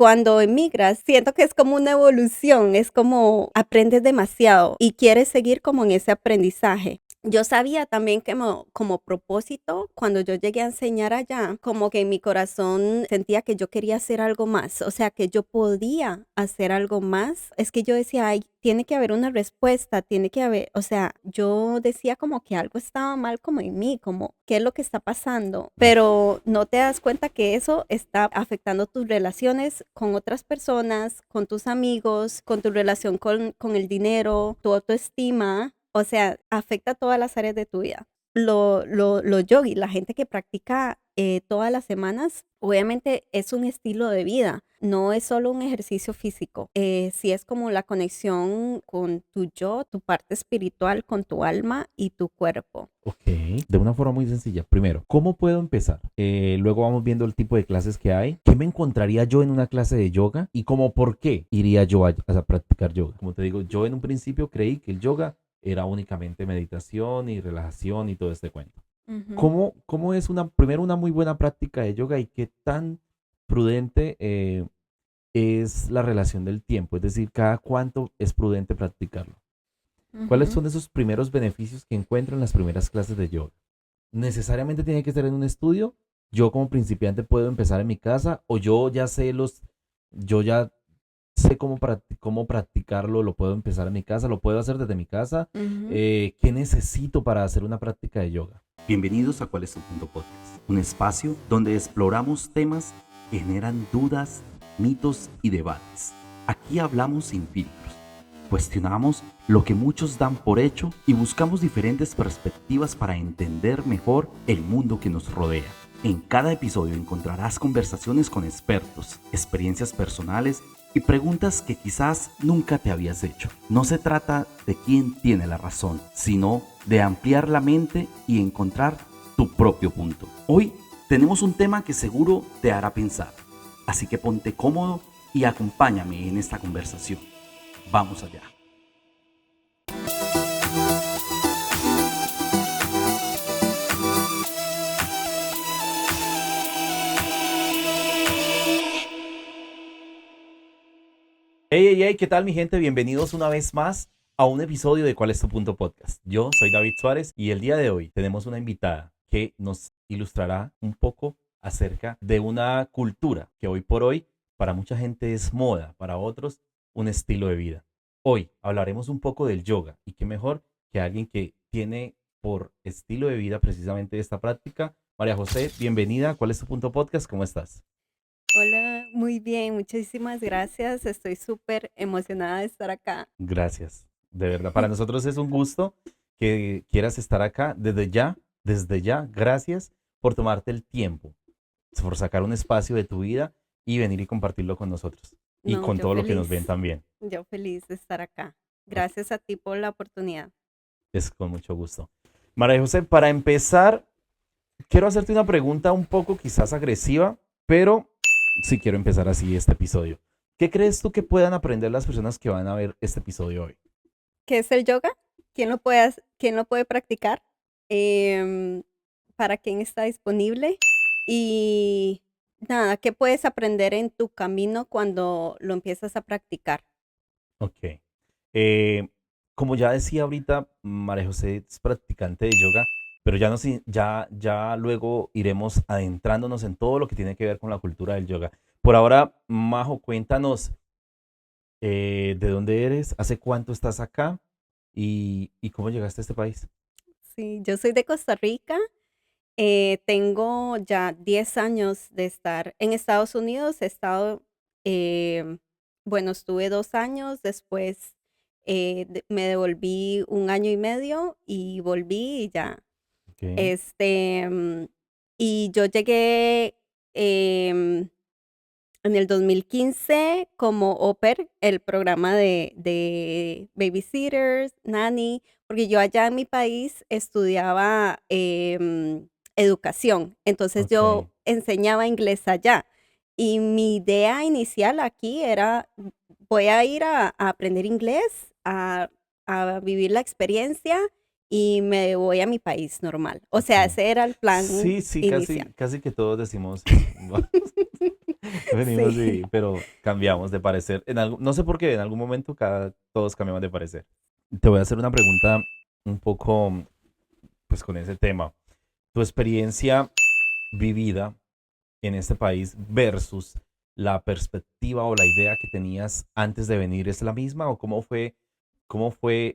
cuando emigras, siento que es como una evolución, es como aprendes demasiado y quieres seguir como en ese aprendizaje. Yo sabía también que como propósito, cuando yo llegué a enseñar allá, como que en mi corazón sentía que yo quería hacer algo más, o sea, que yo podía hacer algo más. Es que yo decía, ay, tiene que haber una respuesta, tiene que haber, o sea, yo decía como que algo estaba mal como en mí, como, ¿qué es lo que está pasando? Pero no te das cuenta que eso está afectando tus relaciones con otras personas, con tus amigos, con tu relación con el dinero, tu autoestima. O sea, afecta todas las áreas de tu vida. Los yogis, la gente que practica todas las semanas, obviamente es un estilo de vida, no es solo un ejercicio físico. Sí es como la conexión con tu yo, tu parte espiritual, con tu alma y tu cuerpo. Ok, de una forma muy sencilla. Primero, ¿cómo puedo empezar? Luego vamos viendo el tipo de clases que hay. ¿Qué me encontraría yo en una clase de yoga? Y como por qué iría yo a practicar yoga. Como te digo, yo en un principio creí que el yoga era únicamente meditación y relajación y todo este cuento. Ujú. ¿Cómo es primero una muy buena práctica de yoga y qué tan prudente es la relación del tiempo? Es decir, ¿cada cuánto es prudente practicarlo? ¿Cuáles Ujú. son esos primeros beneficios que encuentro en las primeras clases de yoga? ¿Necesariamente tiene que ser en un estudio? ¿Yo como principiante puedo empezar en mi casa? ¿O yo ya sé cómo practicarlo, lo puedo empezar en mi casa, lo puedo hacer desde mi casa? Ujú. ¿Qué necesito para hacer una práctica de yoga? Bienvenidos a ¿Cuál es tu punto podcast? Un espacio donde exploramos temas que generan dudas, mitos y debates. Aquí hablamos sin filtros. Cuestionamos lo que muchos dan por hecho y buscamos diferentes perspectivas para entender mejor el mundo que nos rodea. En cada episodio encontrarás conversaciones con expertos, experiencias personales y preguntas que quizás nunca te habías hecho. No se trata de quién tiene la razón, sino de ampliar la mente y encontrar tu propio punto. Hoy tenemos un tema que seguro te hará pensar, así que ponte cómodo y acompáñame en esta conversación. Vamos allá. Hey, hey, hey, ¿qué tal mi gente? Bienvenidos una vez más a un episodio de ¿Cuál es tu punto podcast? Yo soy David Suárez y el día de hoy tenemos una invitada que nos ilustrará un poco acerca de una cultura que hoy por hoy para mucha gente es moda, para otros un estilo de vida. Hoy hablaremos un poco del yoga y qué mejor que alguien que tiene por estilo de vida precisamente esta práctica. María José, bienvenida. ¿Cuál es tu punto podcast? ¿Cómo estás? Hola, muy bien, muchísimas gracias. Estoy súper emocionada de estar acá. Gracias, de verdad. Para nosotros es un gusto que quieras estar acá desde ya. Gracias por tomarte el tiempo, por sacar un espacio de tu vida y venir y compartirlo con nosotros y No, con todo lo que nos ven también. yo feliz de estar acá. Ok, Gracias a ti por la oportunidad. es con mucho gusto. María José, para empezar, quiero hacerte una pregunta un poco quizás agresiva, pero sí quiero empezar así este episodio. ¿Qué crees tú que puedan aprender las personas que van a ver este episodio hoy? ¿Qué es el yoga? ¿Quién lo puede practicar? Em, ¿Para quién está disponible? Y nada, ¿qué puedes aprender en tu camino cuando lo empiezas a practicar? Ok. Eh, Como ya decía ahorita, María José es practicante de yoga, pero ya luego iremos adentrándonos en todo lo que tiene que ver con la cultura del yoga. Por ahora, Majo, cuéntanos de dónde eres, hace cuánto estás acá y cómo llegaste a este país. Sí, yo soy de Costa Rica. Tengo ya 10 años de estar en Estados Unidos. He estado, bueno, estuve 2 años, después me devolví 1 año y medio y volví y ya. Ok, Este, mm, y yo llegué em, en el 2015 como au pair, el programa de babysitters, nanny, porque yo allá en mi país estudiaba educación, entonces ok. yo enseñaba inglés allá. Y mi idea inicial aquí era, voy a ir a aprender inglés, a vivir la experiencia y me voy a mi país normal. O sea, Ok. ese era el plan Sí, sí, inicial. casi que todos decimos eso. Venimos Sí, pero cambiamos de parecer. No sé por qué, en algún momento todos cambiamos de parecer. Te voy a hacer una pregunta un poco, pues con ese tema. Tu experiencia vivida en este país versus la perspectiva o la idea que tenías antes de venir, ¿es la misma o cómo fue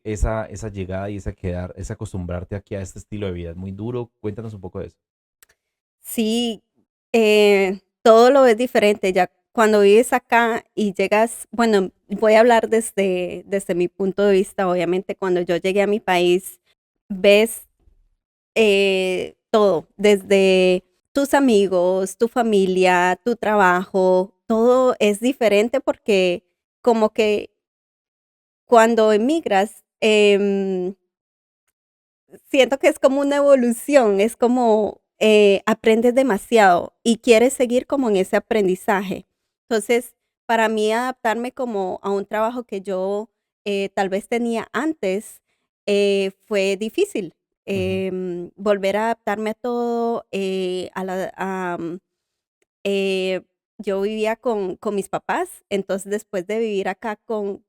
esa llegada y ese acostumbrarte aquí a este estilo de vida? ¿Es muy duro? Cuéntanos un poco de eso. sí, todo lo ves diferente ya cuando vives acá y llegas, bueno, voy a hablar desde mi punto de vista, obviamente cuando yo llegué a mi país, ves todo, desde tus amigos, tu familia, tu trabajo, todo es diferente porque como que cuando emigras, siento que es como una evolución, es como aprendes demasiado y quieres seguir como en ese aprendizaje. Entonces, para mí adaptarme como a un trabajo que yo tal vez tenía antes fue difícil. Ujú, Volver a adaptarme a todo, eh, yo vivía con mis papás, entonces después de vivir acá con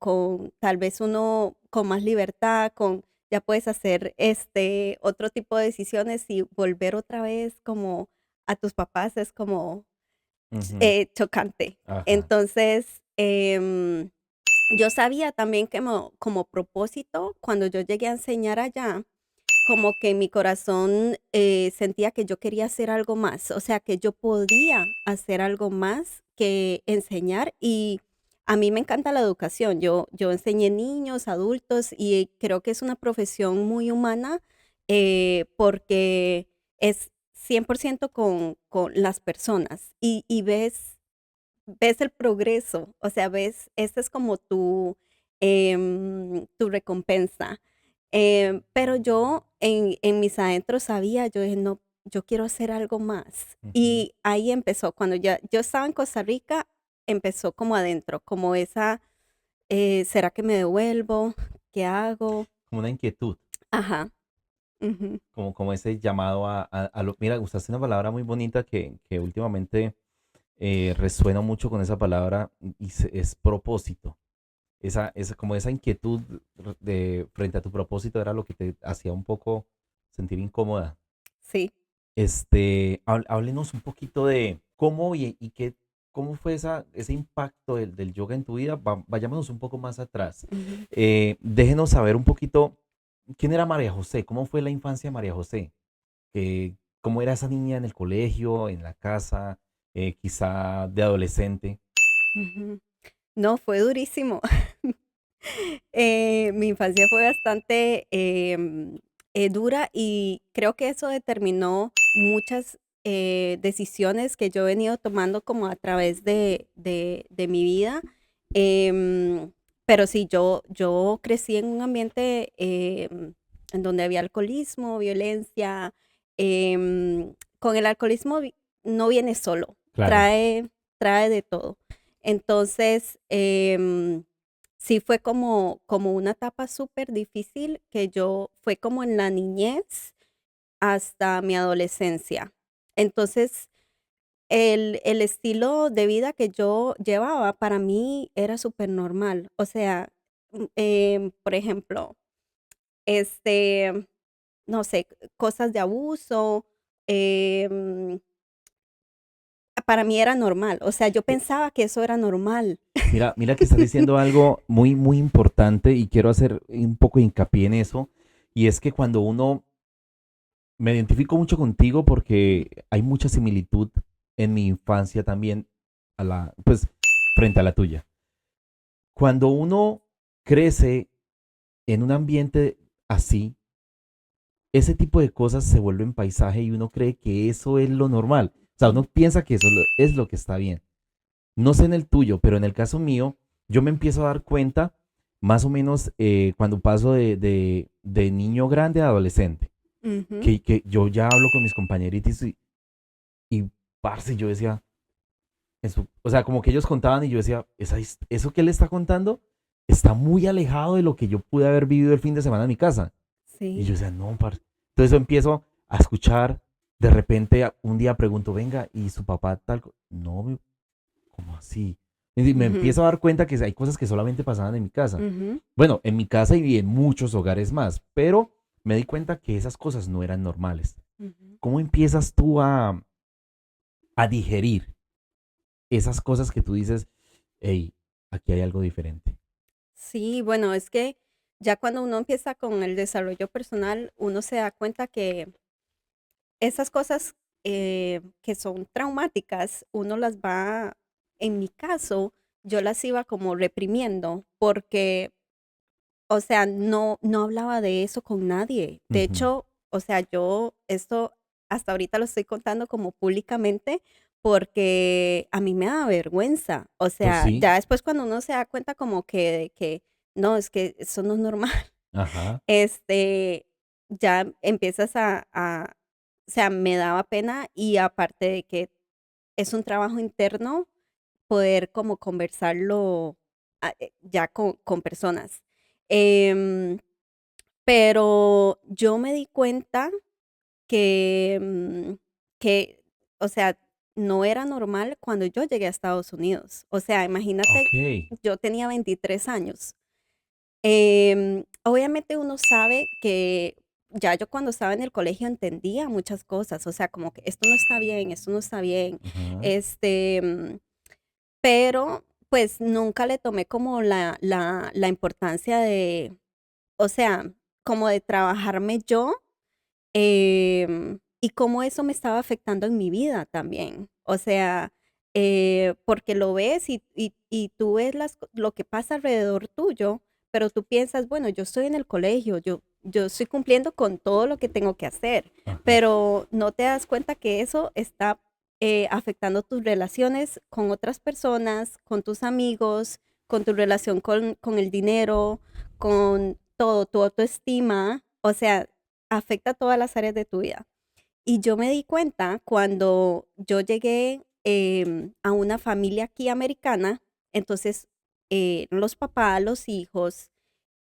tal vez uno con más libertad, ya puedes hacer otro tipo de decisiones y volver otra vez como a tus papás es como ujú, chocante. ajá. Entonces, yo sabía también que como propósito, cuando yo llegué a enseñar allá, como que mi corazón sentía que yo quería hacer algo más, o sea, que yo podía hacer algo más que enseñar y a mí me encanta la educación. Yo enseñé niños, adultos y creo que es una profesión muy humana porque es 100% con las personas y ves el progreso, o sea, esta es como tu recompensa. Pero yo en mis adentros sabía, yo dije, no, yo quiero hacer algo más. Ujú. Y ahí empezó, cuando ya yo estaba en Costa Rica, empezó como adentro, como esa, ¿será que me devuelvo? ¿Qué hago? Como una inquietud, Ajá. Ujú, como ese llamado Mira, usaste una palabra muy bonita que últimamente resuena mucho con esa palabra es propósito. Como esa inquietud frente a tu propósito era lo que te hacía un poco sentir incómoda. sí. Háblenos un poquito de cómo cómo fue ese impacto del yoga en tu vida. Vayámonos un poco más atrás. Ujú. Déjenos saber un poquito quién era María José, cómo fue la infancia de María José, cómo era esa niña en el colegio, en la casa, quizá de adolescente. Ujú. No, fue durísimo. Mi infancia fue bastante dura y creo que eso determinó muchas decisiones que yo he venido tomando como a través de mi vida. Pero sí, yo crecí en un ambiente en donde había alcoholismo, violencia. Con el alcoholismo no viene solo, Claro. trae de todo. Entonces, sí fue como una etapa súper difícil que fue como en la niñez hasta mi adolescencia. Entonces, el estilo de vida que yo llevaba para mí era súper normal. O sea, por ejemplo, este, no sé, cosas de abuso, em, para mí era normal. O sea, yo Eh, pensaba que eso era normal. mira que estás diciendo algo muy, muy importante y quiero hacer un poco de hincapié en eso. Y es que cuando me identifico mucho contigo porque hay mucha similitud en mi infancia también pues, frente a la tuya. Cuando uno crece en un ambiente así, ese tipo de cosas se vuelven paisaje y uno cree que eso es lo normal. O sea, uno piensa que eso es lo que está bien. No sé en el tuyo, pero en el caso mío, yo me empiezo a dar cuenta más o menos cuando paso de niño grande a adolescente, Ujú, que yo ya hablo con mis compañeritos y parce, yo decía, o sea, como que ellos contaban y yo decía, eso que él está contando está muy alejado de lo que yo pude haber vivido el fin de semana en mi casa. Y yo sí. decía, no, parce. Entonces yo empiezo a escuchar, de repente un día pregunto, venga, ¿y su papá tal? No, ¿cómo así? Y me Ujú, empiezo a dar cuenta que hay cosas que solamente pasaban en mi casa. ujú, Bueno, en mi casa y en muchos hogares más, pero me di cuenta que esas cosas no eran normales. ujú. ¿Cómo empiezas tú a digerir esas cosas que tú dices, hey, aquí hay algo diferente? Sí, bueno, es que ya cuando uno empieza con el desarrollo personal, uno se da cuenta que esas cosas que son traumáticas, uno las va, en mi caso, yo las iba como reprimiendo porque, o sea, no hablaba de eso con nadie. De Ujú. hecho, o sea, yo esto hasta ahorita lo estoy contando como públicamente porque a mí me da vergüenza. O Pues sea, sí, ya después cuando uno se da cuenta como que no, es que eso no es normal. ajá, Este, ya empiezas o sea, me daba pena y aparte de que es un trabajo interno poder como conversarlo ya con personas. Em, pero yo me di cuenta que, que, o sea, no era normal cuando yo llegué a Estados Unidos. O sea, imagínate, ok, yo tenía 23 años. Obviamente uno sabe que ya yo cuando estaba en el colegio entendía muchas cosas, o sea, como que esto no está bien, esto no está bien, ajá, este, pero pues nunca le tomé como la importancia de, o sea, como de trabajarme yo y cómo eso me estaba afectando en mi vida también. O sea, porque lo ves y tú ves lo que pasa alrededor tuyo, pero tú piensas, bueno, yo estoy en el colegio, yo estoy cumpliendo con todo lo que tengo que hacer, ajá. pero no te das cuenta que eso está afectando tus relaciones con otras personas, con tus amigos, con tu relación con el dinero, con todo, tu autoestima. O sea, afecta todas las áreas de tu vida. Y yo me di cuenta cuando yo llegué a una familia aquí americana, entonces los papás, los hijos,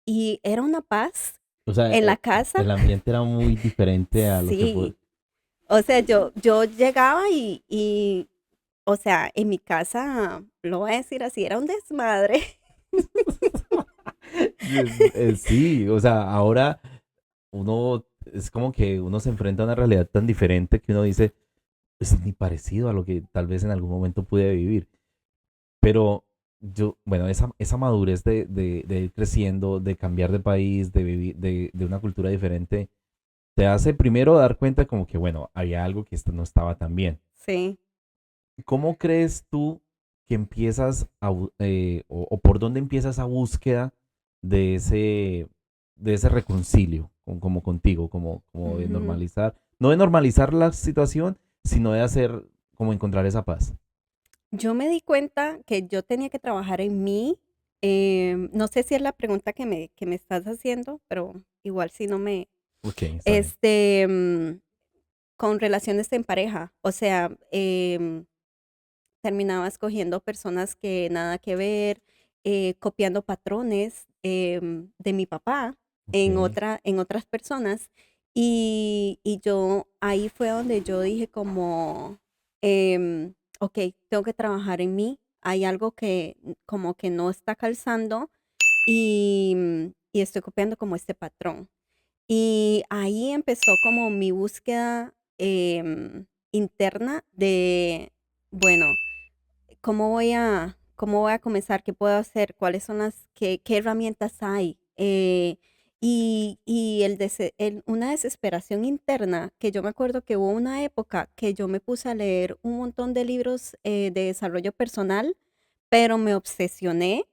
y era una paz O sea, en la casa. el ambiente era muy diferente a lo que fue. Sí, o sea, yo llegaba o sea, en mi casa, lo voy a decir así, era un desmadre. Sí, o sea, ahora uno es como que uno se enfrenta a una realidad tan diferente que uno dice, es ni parecido a lo que tal vez en algún momento pude vivir. Pero yo, bueno, esa madurez de ir creciendo, de cambiar de país, de vivir, de una cultura diferente, te hace primero dar cuenta como que, bueno, había algo que esto no estaba tan bien. Sí. ¿Cómo crees tú que empiezas o por dónde empieza esa búsqueda de de ese reconcilio como contigo, como de Ujú. normalizar, no de normalizar la situación, sino de hacer, como encontrar esa paz? Yo me di cuenta que yo tenía que trabajar en mí. No sé si es la pregunta que me estás haciendo, pero igual si no me, Ok, está bien. este, con relaciones en pareja, o sea, terminaba escogiendo personas que nada que ver, copiando patrones de mi papá Ok. en otras personas. Y yo ahí fue donde yo dije como, ok, tengo que trabajar en mí. Hay algo que como que no está calzando y estoy copiando como este patrón. Y ahí empezó como mi búsqueda interna de, bueno, cómo voy a comenzar? ¿Qué puedo hacer? ¿Cuáles son qué herramientas hay? Y una desesperación interna, que yo me acuerdo que hubo una época que yo me puse a leer un montón de libros de desarrollo personal, pero me obsesioné,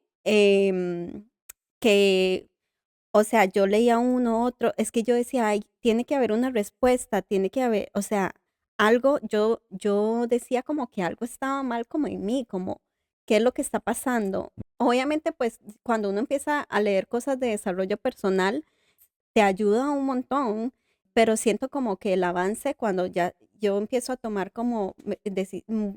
que, o sea, yo leía uno, otro, es que yo decía, ay, tiene que haber una respuesta, tiene que haber, o sea, algo, yo decía como que algo estaba mal como en mí, como, ¿qué es lo que está pasando? Obviamente, pues, cuando uno empieza a leer cosas de desarrollo personal, te ayuda un montón, pero siento como que el avance cuando ya yo empiezo a tomar como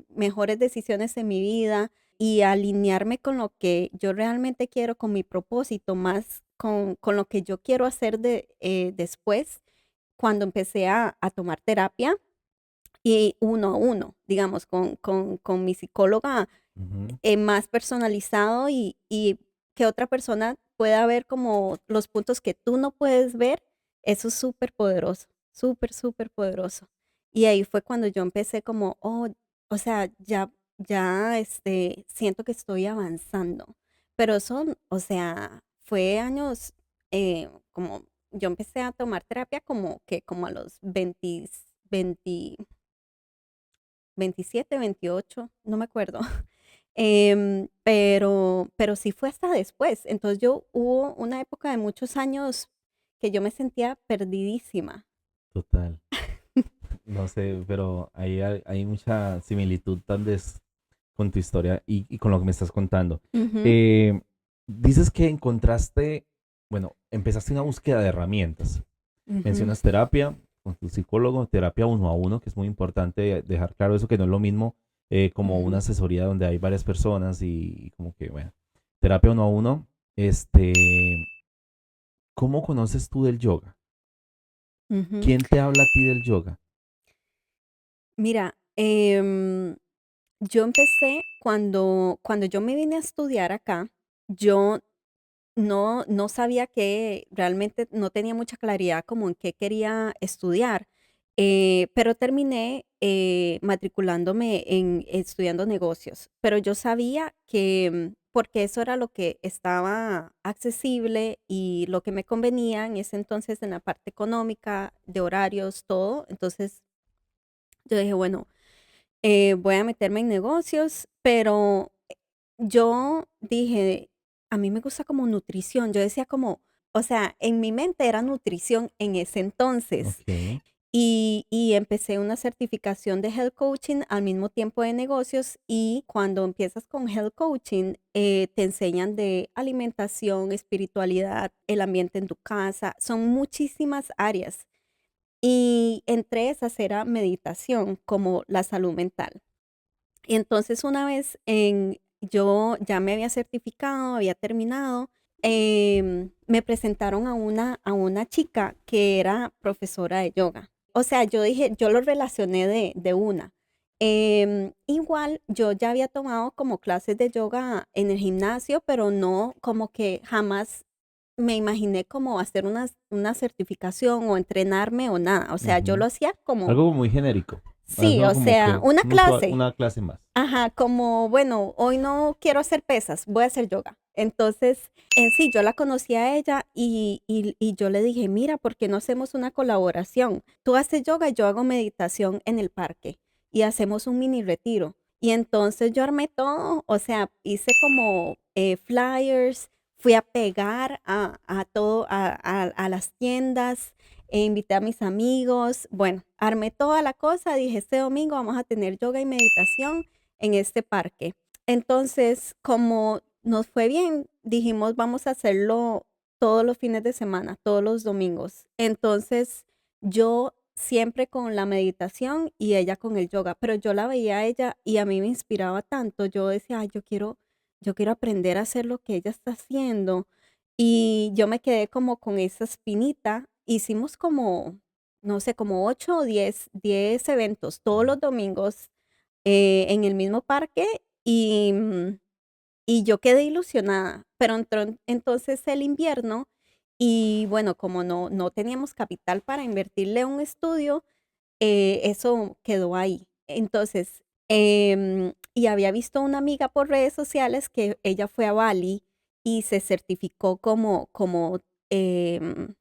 mejores decisiones en mi vida y alinearme con lo que yo realmente quiero, con mi propósito, más con lo que yo quiero hacer después, cuando empecé a tomar terapia y uno a uno, digamos, con mi psicóloga. Ujú. más personalizado y que otra persona pueda ver como los puntos que tú no puedes ver, eso es súper poderoso, súper, súper poderoso. Y ahí fue cuando yo empecé como, oh, o sea, ya, siento que estoy avanzando. Pero eso, o sea, fue años, como, yo empecé a tomar terapia como a los 20, 27, 28, no me acuerdo. Pero sí fue hasta después. Entonces yo hubo una época de muchos años que yo me sentía perdidísima. Total. No sé, pero ahí hay mucha similitud tal vez con tu historia y con lo que me estás contando. Ujú, Eh, Dices que encontraste, bueno, empezaste una búsqueda de herramientas. ujú, Mencionas terapia con tu psicólogo, terapia uno a uno, que es muy importante dejar claro eso, que no es lo mismo como una ujú, asesoría donde hay varias personas y como que, bueno, terapia uno a uno. Este, ¿Cómo conoces tú del yoga? ujú. ¿Quién te habla a ti del yoga? Mira, yo empecé cuando yo me vine a estudiar acá, yo no sabía que realmente no tenía mucha claridad como en qué quería estudiar, pero terminé matriculándome en estudiando negocios. Pero yo sabía que, porque eso era lo que estaba accesible y lo que me convenía en ese entonces en la parte económica, de horarios, todo. Entonces yo dije, bueno, voy a meterme en negocios, pero yo dije, a mí me gusta como nutrición. Yo decía como, o sea, en mi mente era nutrición en ese entonces. Ok. Y empecé una certificación de health coaching al mismo tiempo de negocios y cuando empiezas con health coaching, te enseñan de alimentación, espiritualidad, el ambiente en tu casa, son muchísimas áreas. Y entre esas era meditación como la salud mental. Y entonces una vez yo ya me había certificado, había terminado, me presentaron a una chica que era profesora de yoga. O sea, yo dije, yo lo relacioné de una. Igual yo ya había tomado como clases de yoga en el gimnasio, pero no como que jamás me imaginé como hacer una certificación o entrenarme o nada. O sea, yo lo Ujú. hacía como, Algo muy genérico. sí, Algo o como sea, que una clase. una clase más. Ajá, como, bueno, hoy no quiero hacer pesas, voy a hacer yoga. Entonces, en sí, yo la conocí a ella y yo le dije, mira, ¿por qué no hacemos una colaboración? Tú haces yoga y yo hago meditación en el parque y hacemos un mini retiro. Y entonces yo armé todo, o sea, hice como flyers, fui a pegar a todo, a las tiendas, e invité a mis amigos. Bueno, armé toda la cosa, dije, este domingo vamos a tener yoga y meditación en este parque. Entonces, como nos fue bien, dijimos, vamos a hacerlo todos los fines de semana, todos los domingos. Entonces, yo siempre con la meditación y ella con el yoga, pero yo la veía a ella y a mí me inspiraba tanto. Yo decía, "Ay, yo quiero aprender a hacer lo que ella está haciendo." Y yo me quedé como con esa espinita. Hicimos como, no sé, como 8 o diez eventos todos los domingos en el mismo parque y yo quedé ilusionada, pero entró entonces el invierno y bueno, como no teníamos capital para invertirle a un estudio, eso quedó ahí. Entonces, y había visto una amiga por redes sociales que ella fue a Bali y se certificó em,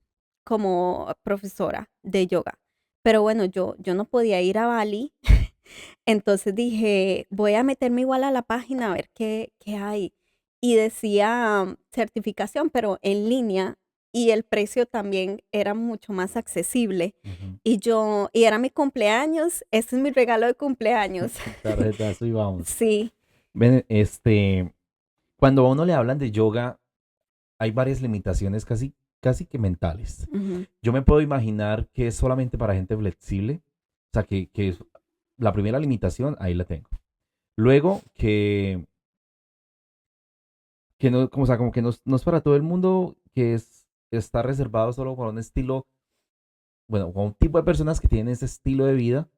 como profesora de yoga. Pero bueno, yo no podía ir a Bali. Entonces dije, voy a meterme igual a la página a ver qué hay. Y decía certificación, pero en línea, y el precio también era mucho más accesible. Ujú. Y era mi cumpleaños, ese es mi regalo de cumpleaños. Tarjetazo y vamos. Sí. Ven, cuando a uno le hablan de yoga, hay varias limitaciones casi que mentales. Ujú, Yo me puedo imaginar que es solamente para gente flexible. O sea, que la primera limitación, ahí la tengo. Luego, que no, como, o sea, como que no es para todo el mundo, está reservado solo para un estilo, bueno, para un tipo de personas que tienen ese estilo de vida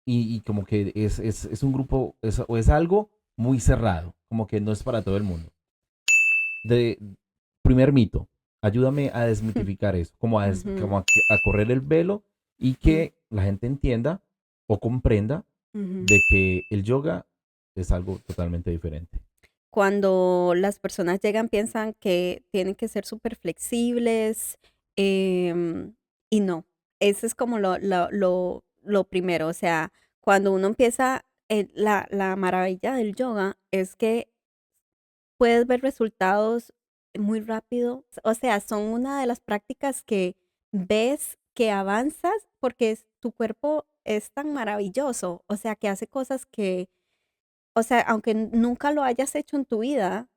y como que es un grupo, o es algo muy cerrado, como que no es para todo el mundo. De primer mito, ayúdame a desmitificar eso, como Ujú, a correr el velo y mm, que la gente entienda o comprenda ujú. de que el yoga es algo totalmente diferente. Cuando las personas llegan, piensan que tienen que ser súper flexibles, em, y no. Eso es como lo primero. O sea, cuando uno empieza, la maravilla del yoga es que puedes ver resultados muy rápido. O sea, son una de las prácticas que ves que avanzas porque tu cuerpo es tan maravilloso. O sea, que hace cosas que, o sea, aunque nunca lo hayas hecho en tu vida,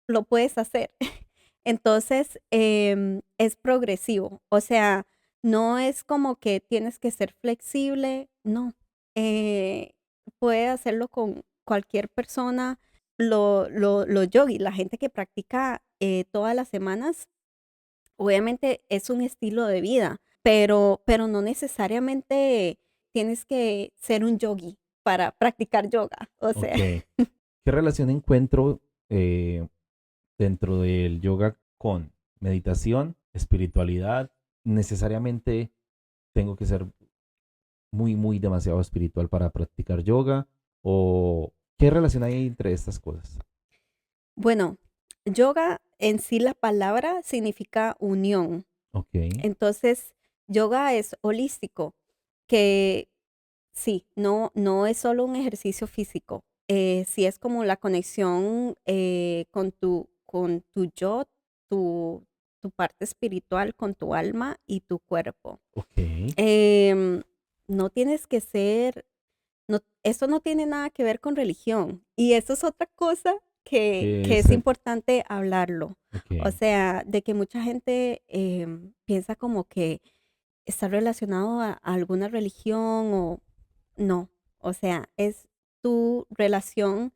lo puedes hacer. Entonces, es progresivo. O sea, no es como que tienes que ser flexible, no. Eh, Puede hacerlo con cualquier persona. Los yogis, la gente que practica todas las semanas, obviamente es un estilo de vida, pero no necesariamente tienes que ser un yogi para practicar yoga. O Ok. sea, ¿Qué relación encuentro eh, dentro del yoga con meditación, espiritualidad? ¿Necesariamente tengo que ser muy demasiado espiritual para practicar yoga? ¿O qué relación hay entre estas cosas? bueno, yoga en sí la palabra significa unión. Ok, Entonces, yoga es holístico, que sí, no es solo un ejercicio físico, sí es como la conexión con tu yo, tu, tu parte espiritual, con tu alma y tu cuerpo. ok. Em, no tienes que ser, no, eso no tiene nada que ver con religión. Y eso es otra cosa ¿Qué que es? es importante hablarlo. O Ok, sea, de que mucha gente piensa como que está relacionado a alguna religión o no. O sea, es tu relación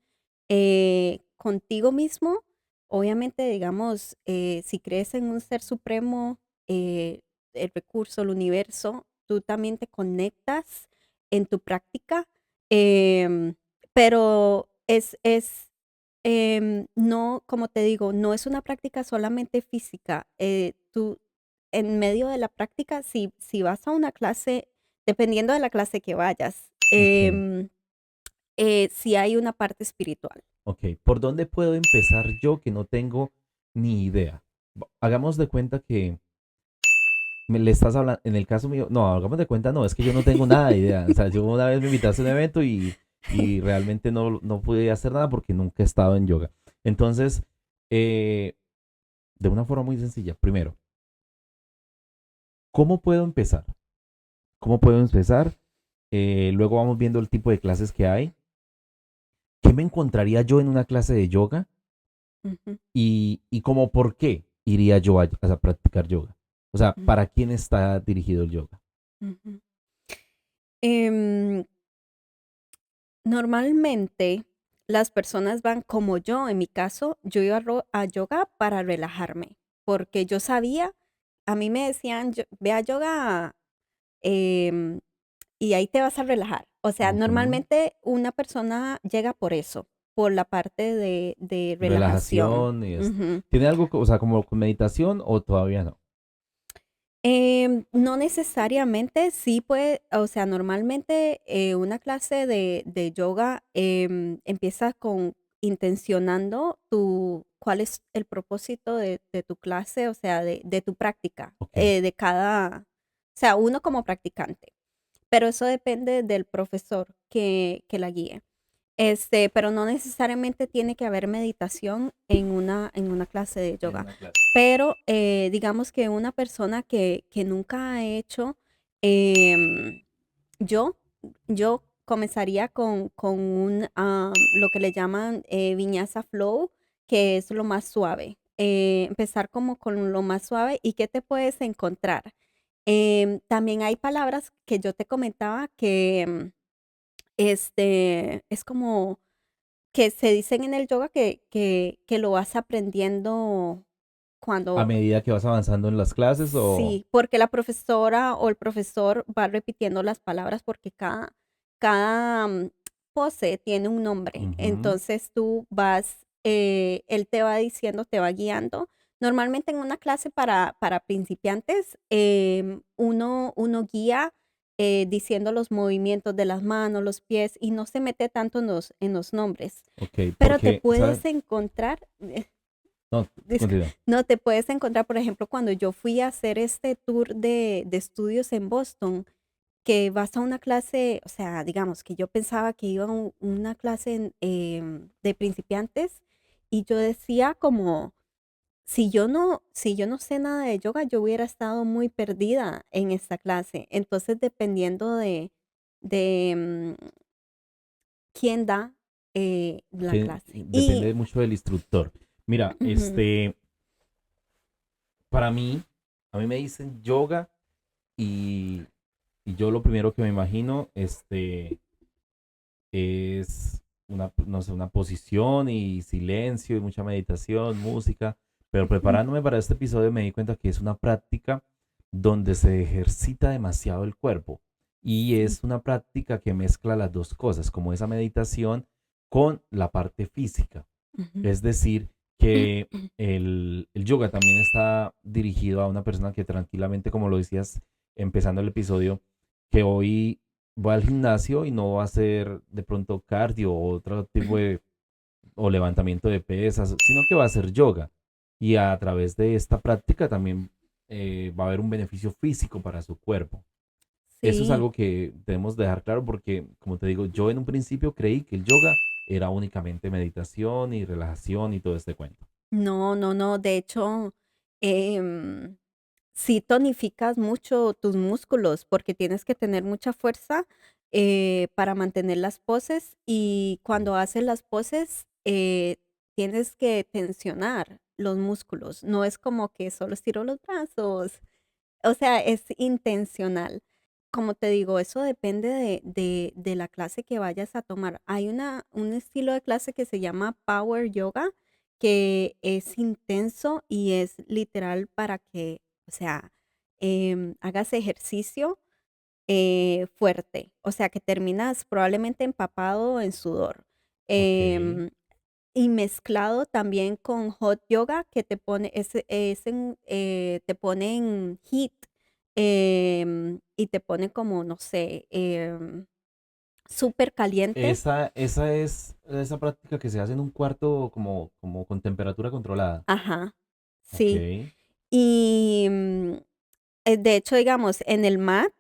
contigo mismo. Obviamente, digamos, si crees en un ser supremo, el recurso, el universo, tú también te conectas en tu práctica, em, pero no, como te digo, no es una práctica solamente física. Tú, en medio de la práctica, si vas a una clase, dependiendo de la clase que vayas, ok, sí hay una parte espiritual. ok. ¿Por dónde puedo empezar yo que no tengo ni idea? Hagamos de cuenta que me le estás hablando, en el caso mío, no, hagamos de cuenta, no, es que yo no tengo nada de idea. O sea, yo una vez me invitaste a un evento y realmente no pude hacer nada porque nunca he estado en yoga. Entonces, eh, de una forma muy sencilla, primero, ¿cómo puedo empezar? ¿Cómo puedo empezar? Luego vamos viendo el tipo de clases que hay. ¿Qué me encontraría yo en una clase de yoga? Ujú, Y como por qué iría yo a practicar yoga. O sea, ujú, ¿para quién está dirigido el yoga? ujú. Em, Normalmente las personas van como yo, en mi caso, yo iba a yoga para relajarme, porque yo sabía, a mí me decían, ve a yoga, em, y ahí te vas a relajar. O sea, Ujú. normalmente una persona llega por eso, por la parte de relajación. Relajación y esto. Ujú. ¿Tiene algo, o sea, como con meditación o todavía no? No necesariamente, sí puede, o sea, normalmente una clase de yoga empieza con intencionando cuál es el propósito de tu clase, o sea, de tu práctica, Ok, o sea, uno como practicante, pero eso depende del profesor que la guíe. Pero no necesariamente tiene que haber meditación en una clase de en yoga. una clase. Pero digamos que una persona que nunca ha hecho, em, yo, yo comenzaría con lo que le llaman viñasa flow, que es lo más suave. Empezar como con lo más suave y qué te puedes encontrar. También hay palabras que yo te comentaba que es como que se dicen en el yoga que lo vas aprendiendo ¿A cuando medida que vas avanzando en las clases o...? sí, porque la profesora o el profesor va repitiendo las palabras porque cada pose tiene un nombre. Ujú. Entonces tú vas, él te va diciendo, te va guiando. Normalmente en una clase para principiantes, uno guía diciendo los movimientos de las manos, los pies y no se mete tanto en los nombres. Ok, Pero te porque, ¿sabes? puedes encontrar, No, dis- continúa. no, te puedes encontrar, por ejemplo, cuando yo fui a hacer este tour de estudios en Boston, que vas a una clase, o sea, digamos que yo pensaba que iba a una clase de principiantes y yo decía como, si yo no sé nada de yoga, yo hubiera estado muy perdida en esta clase. Entonces, dependiendo de quién da la Que clase. Y depende mucho del instructor. Mira, ujú, para mí, a mí me dicen yoga y, y yo lo primero que me imagino, es una, no sé, una posición y silencio y mucha meditación, música. Pero ujú, preparándome para este episodio me di cuenta que es una práctica donde se ejercita demasiado el cuerpo y sí. es una práctica que mezcla las dos cosas, como esa meditación con la parte física. Ujú. Es decir, que el yoga también está dirigido a una persona que tranquilamente, como lo decías empezando el episodio, que hoy va al gimnasio y no va a hacer de pronto cardio o otro tipo de o levantamiento de pesas, sino que va a hacer yoga. Y a través de esta práctica también va a haber un beneficio físico para su cuerpo. Eso es Sí, algo que debemos dejar claro porque, como te digo, yo en un principio creí que el yoga era únicamente meditación y relajación y todo este cuento. no, no, no. De hecho, em, sí tonificas mucho tus músculos porque tienes que tener mucha fuerza para mantener las poses y Sí. cuando haces las poses tienes que tensionar los músculos. No es como que solo estiro los brazos. O sea, es intencional. Como te digo, eso depende de la clase que vayas a tomar. Hay un estilo de clase que se llama Power Yoga, que es intenso y es literal para que, o sea, hagas ejercicio fuerte. O sea, que terminas probablemente empapado en sudor. Ok. Em, y mezclado también con hot yoga que te pone, te pone en heat y te pone como, no sé, súper caliente. Esa es esa práctica que se hace en un cuarto como con temperatura controlada. Ajá, Ok. sí. Y de hecho, digamos, en el mat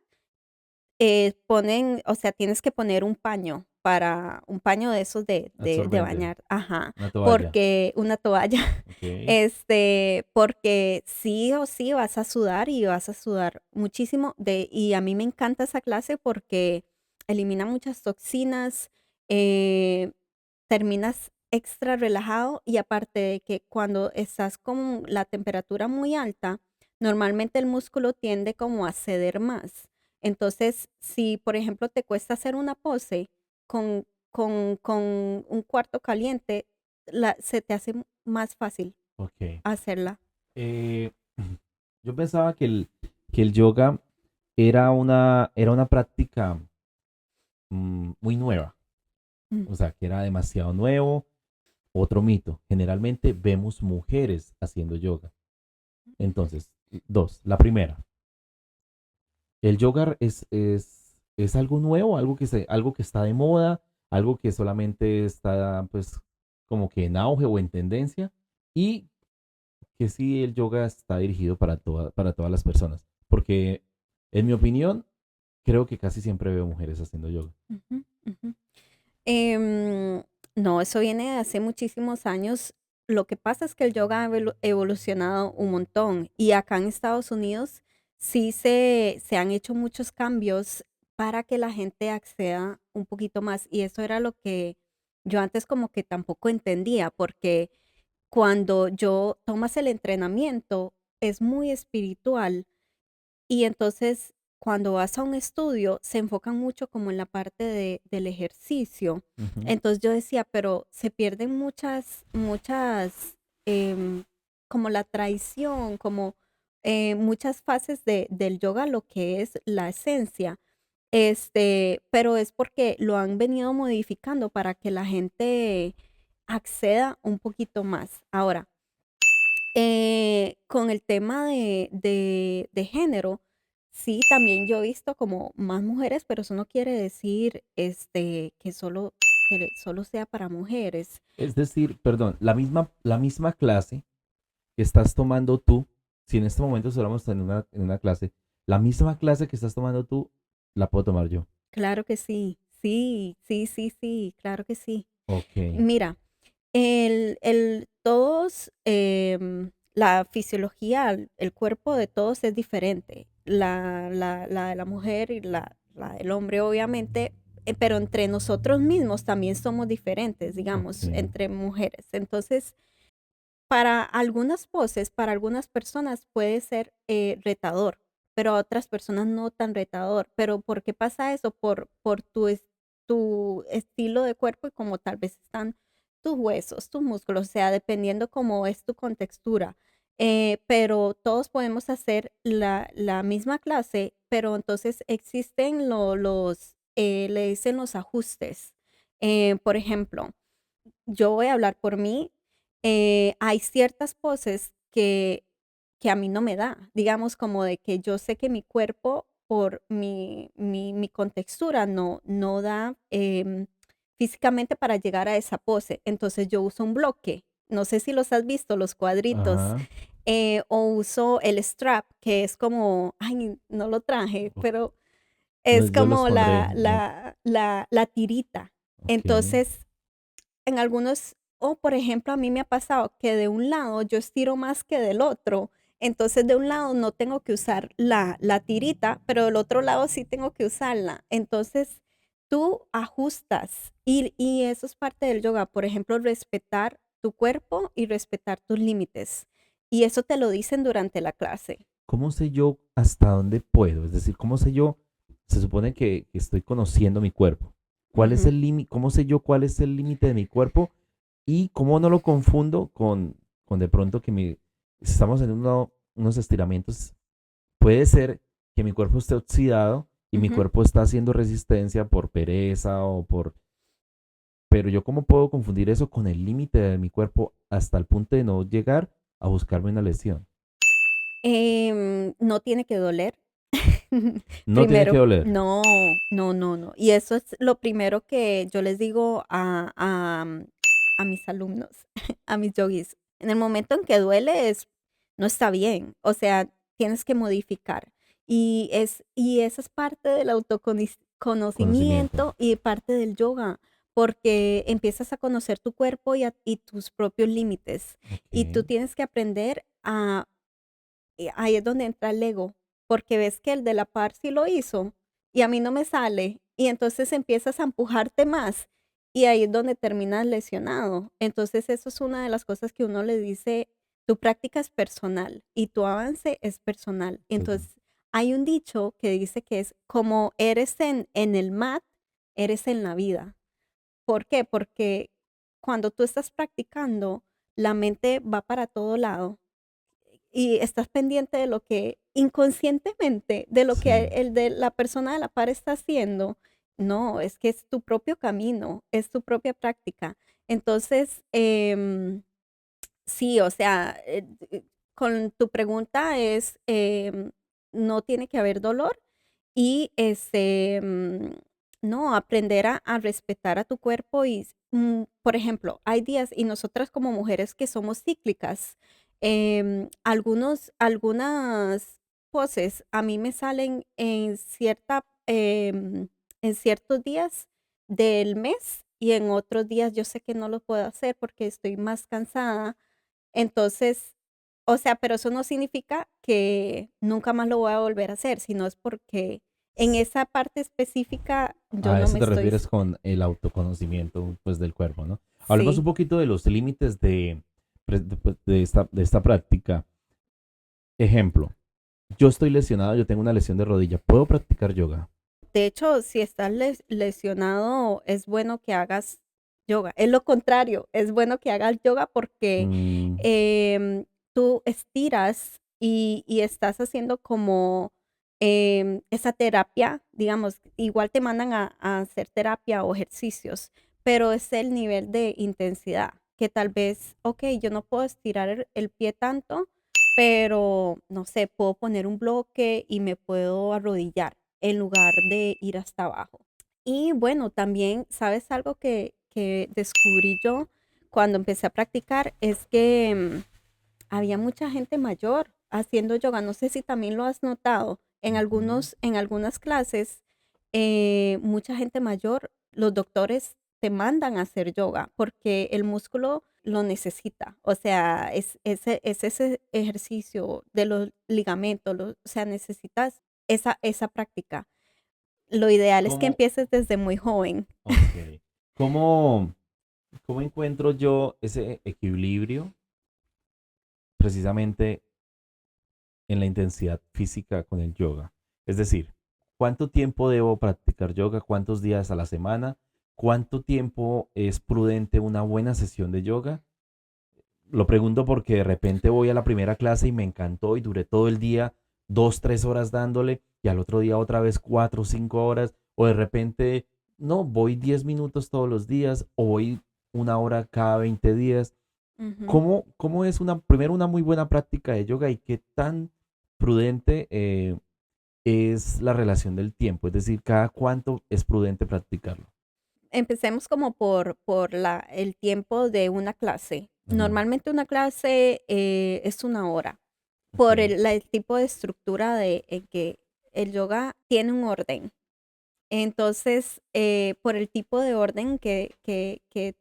ponen, o sea, tienes que poner un paño de esos de Absorbente. bañar, ajá, Una toalla. porque una toalla, Ok. porque sí o sí vas a sudar y vas a sudar muchísimo y a mí me encanta esa clase porque elimina muchas toxinas, eh, terminas extra relajado y aparte de que cuando estás con la temperatura muy alta, normalmente el músculo tiende como a ceder más. Entonces, si por ejemplo te cuesta hacer una pose con un cuarto caliente, se te hace más fácil Ok. hacerla. Eh, yo pensaba que el yoga era una práctica muy nueva. Mm, O sea, que era demasiado nuevo. Otro mito. Generalmente vemos mujeres haciendo yoga. Entonces, dos. La primera. ¿El yoga es algo nuevo? Algo que está de moda? ¿Algo que solamente está, pues, como que en auge o en tendencia? Y que sí, el yoga está dirigido para todas las personas. Porque, en mi opinión, creo que casi siempre veo mujeres haciendo yoga. ujú, ujú. Em, no, eso viene de hace muchísimos años. Lo que pasa es que el yoga ha evolucionado un montón y acá en Estados Unidos sí se han hecho muchos cambios para que la gente acceda un poquito más y eso era lo que yo antes como que tampoco entendía porque cuando yo tomas el entrenamiento es muy espiritual y entonces, cuando vas a un estudio, se enfocan mucho como en la parte del ejercicio. Ujú. Entonces yo decía, pero se pierden muchas, como la traición, como muchas fases del yoga, lo que es la esencia. Pero es porque lo han venido modificando para que la gente acceda un poquito más. Ahora, con el tema de género, sí, también yo he visto como más mujeres, pero eso no quiere decir que solo sea para mujeres. Es decir, perdón, la misma clase que estás tomando tú, si en este momento estuviéramos en una clase, la misma clase que estás tomando tú, la puedo tomar yo. Claro que sí, sí, sí, sí, sí, claro que sí. Ok. Mira, todos, la fisiología, el cuerpo de todos es diferente. La de la mujer y la del hombre, obviamente, pero entre nosotros mismos también somos diferentes, digamos, Ok. entre mujeres. Entonces, para algunas poses, para algunas personas puede ser retador, pero a otras personas no tan retador. Pero ¿por qué pasa eso? Por tu estilo de cuerpo y como tal vez están tus huesos, tus músculos, o sea, dependiendo cómo es tu contextura. Pero todos podemos hacer la misma clase, pero entonces existen le dicen los ajustes. Por ejemplo, yo voy a hablar por mí, hay ciertas poses que a mí no me da, digamos, como de que yo sé que mi cuerpo, por mi contextura, no da físicamente para llegar a esa pose. Entonces yo uso un bloque. No sé si los has visto, los cuadritos, Ajá. o uso el strap, que es como, ay, no lo traje, Ok. pero No, es yo los como pondré. la tirita. Ok. Entonces, en algunos, o por ejemplo, a mí me ha pasado que de un lado yo estiro más que del otro. Entonces, de un lado no tengo que usar la tirita, pero del otro lado sí tengo que usarla. Entonces, tú ajustas y eso es parte del yoga. Por ejemplo, respetar tu cuerpo y respetar tus límites. Y eso te lo dicen durante la clase. ¿Cómo sé yo hasta dónde puedo? Es decir, ¿cómo sé yo? Se supone que estoy conociendo mi cuerpo. ¿Cuál es Ujú. el límite? ¿Cómo sé yo cuál es el límite de mi cuerpo? Y cómo no lo confundo con de pronto si estamos en unos estiramientos, puede ser que mi cuerpo esté oxidado y mi Ujú. cuerpo está haciendo resistencia por pereza Pero yo cómo puedo confundir eso con el límite de mi cuerpo hasta el punto de no llegar a buscarme una lesión. No tiene que doler. No tiene que Primero, doler. no, no, no, no. Y eso es lo primero que yo les digo a mis alumnos, a mis yogis. En el momento en que duele no está bien. O sea, tienes que modificar. Y eso es parte del Conocimiento. autoconocimiento y parte del yoga, porque empiezas a conocer tu cuerpo y tus propios límites. Y tú Ok. tienes que aprender y ahí es donde entra el ego, porque ves que el de la par sí lo hizo y a mí no me sale, y entonces empiezas a empujarte más y ahí es donde terminas lesionado. Entonces eso es una de las cosas que uno le dice, tu práctica es personal y tu avance es personal. Entonces, Entonces hay un dicho que dice que es como eres en el mat, eres en la vida. ¿Por qué? Porque cuando tú estás practicando, la mente va para todo lado y estás pendiente de lo que inconscientemente, de lo que sí. el de la persona de la par está haciendo. No, es que es tu propio camino, es tu propia práctica. Entonces, sí, o sea, con tu pregunta es, no tiene que haber dolor y no, aprender a respetar a tu cuerpo y, por ejemplo, hay días y nosotras como mujeres que somos cíclicas, algunas poses a mí me salen en ciertos días del mes y en otros días yo sé que no lo puedo hacer porque estoy más cansada. Entonces, o sea, pero eso no significa que nunca más lo voy a volver a hacer, sino es porque en esa parte específica yo A no eso me te estoy. refieres con el autoconocimiento, pues, del cuerpo, ¿no? Hablemos un Sí. poquito de los límites de esta práctica. Ejemplo, yo estoy lesionado, yo tengo una lesión de rodilla. ¿Puedo practicar yoga? De hecho, si estás lesionado, es bueno que hagas yoga. Es lo contrario, es bueno que hagas yoga porque Mm, tú estiras y estás haciendo como esa terapia, digamos, igual te mandan a hacer terapia o ejercicios, pero es el nivel de intensidad, que tal vez, ok, yo no puedo estirar el pie tanto, pero no sé, puedo poner un bloque y me puedo arrodillar en lugar de ir hasta abajo. Y bueno, también, ¿sabes algo que descubrí yo cuando empecé a practicar? Es que había mucha gente mayor haciendo yoga. No sé si también lo has notado. Ujú. En algunas clases, mucha gente mayor, los doctores te mandan a hacer yoga porque el músculo lo necesita. O sea, es ese ejercicio de los ligamentos, o sea, necesitas esa práctica. Lo ideal es que ¿Cómo, empieces desde muy joven. ok, cómo, cómo encuentro yo ese equilibrio precisamente en la intensidad física con el yoga? Es decir, ¿cuánto tiempo debo practicar yoga? ¿Cuántos días a la semana? ¿Cuánto tiempo es prudente una buena sesión de yoga? Lo pregunto porque de repente voy a la primera clase y me encantó y duré todo el día 2, 3 horas dándole y al otro día otra vez 4 o 5 horas o de repente no, voy 10 minutos todos los días o voy 1 hora cada 20 días. Ujú. ¿Cómo es primero una muy buena práctica de yoga y qué tan prudente es la relación del tiempo? Es decir, cada cuánto es prudente practicarlo. Empecemos como por el tiempo de una clase. Ujú. Normalmente una clase es 1 hora por Ok. el tipo de estructura en que el yoga tiene un orden. Entonces, por el tipo de orden que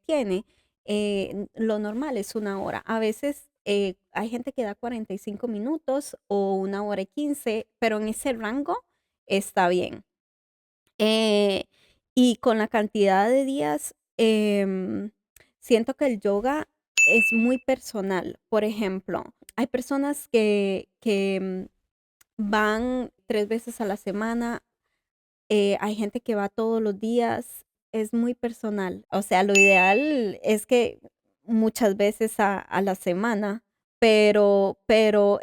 tiene, lo normal es 1 hora. A veces hay gente que da 45 minutos o 1 hora y 15, pero en ese rango está bien. Eh, y con la cantidad de días, siento que el yoga es muy personal. Por ejemplo, hay personas que van 3 veces a la semana, hay gente que va todos los días, es muy personal. O sea, lo ideal es que muchas veces a la semana, pero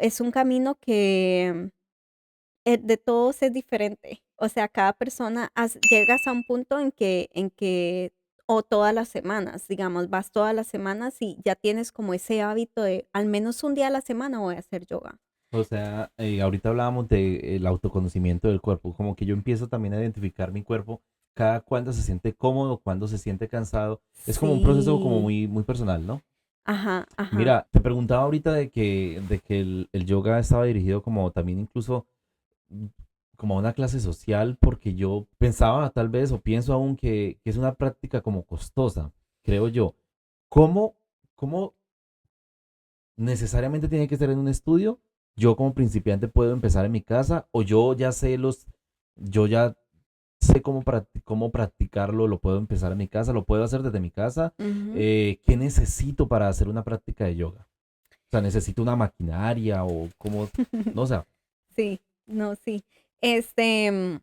es un camino que de todos es diferente. O sea, cada persona llegas a un punto en que, o todas las semanas, digamos, vas todas las semanas y ya tienes como ese hábito de al menos un día a la semana voy a hacer yoga. O sea, ahorita hablábamos del autoconocimiento del cuerpo, como que yo empiezo también a identificar mi cuerpo, cada cuándo se siente cómodo, cuándo se siente cansado. Es como un proceso como Sí, muy, muy personal, ¿no? ajá, ajá. Mira, te preguntaba ahorita de que el yoga estaba dirigido como también incluso mm, como a una clase social, porque yo pensaba tal vez o pienso aún que es una práctica como costosa, creo yo. ¿Cómo, cómo necesariamente tiene que ser en un estudio? Yo como principiante puedo empezar en mi casa o yo ya sé cómo practicarlo, lo puedo empezar en mi casa, lo puedo hacer desde mi casa. Ujú. ¿Qué necesito para hacer una práctica de yoga? O sea, necesito una maquinaria o cómo, no, o sea, Sí, no, sí. Este,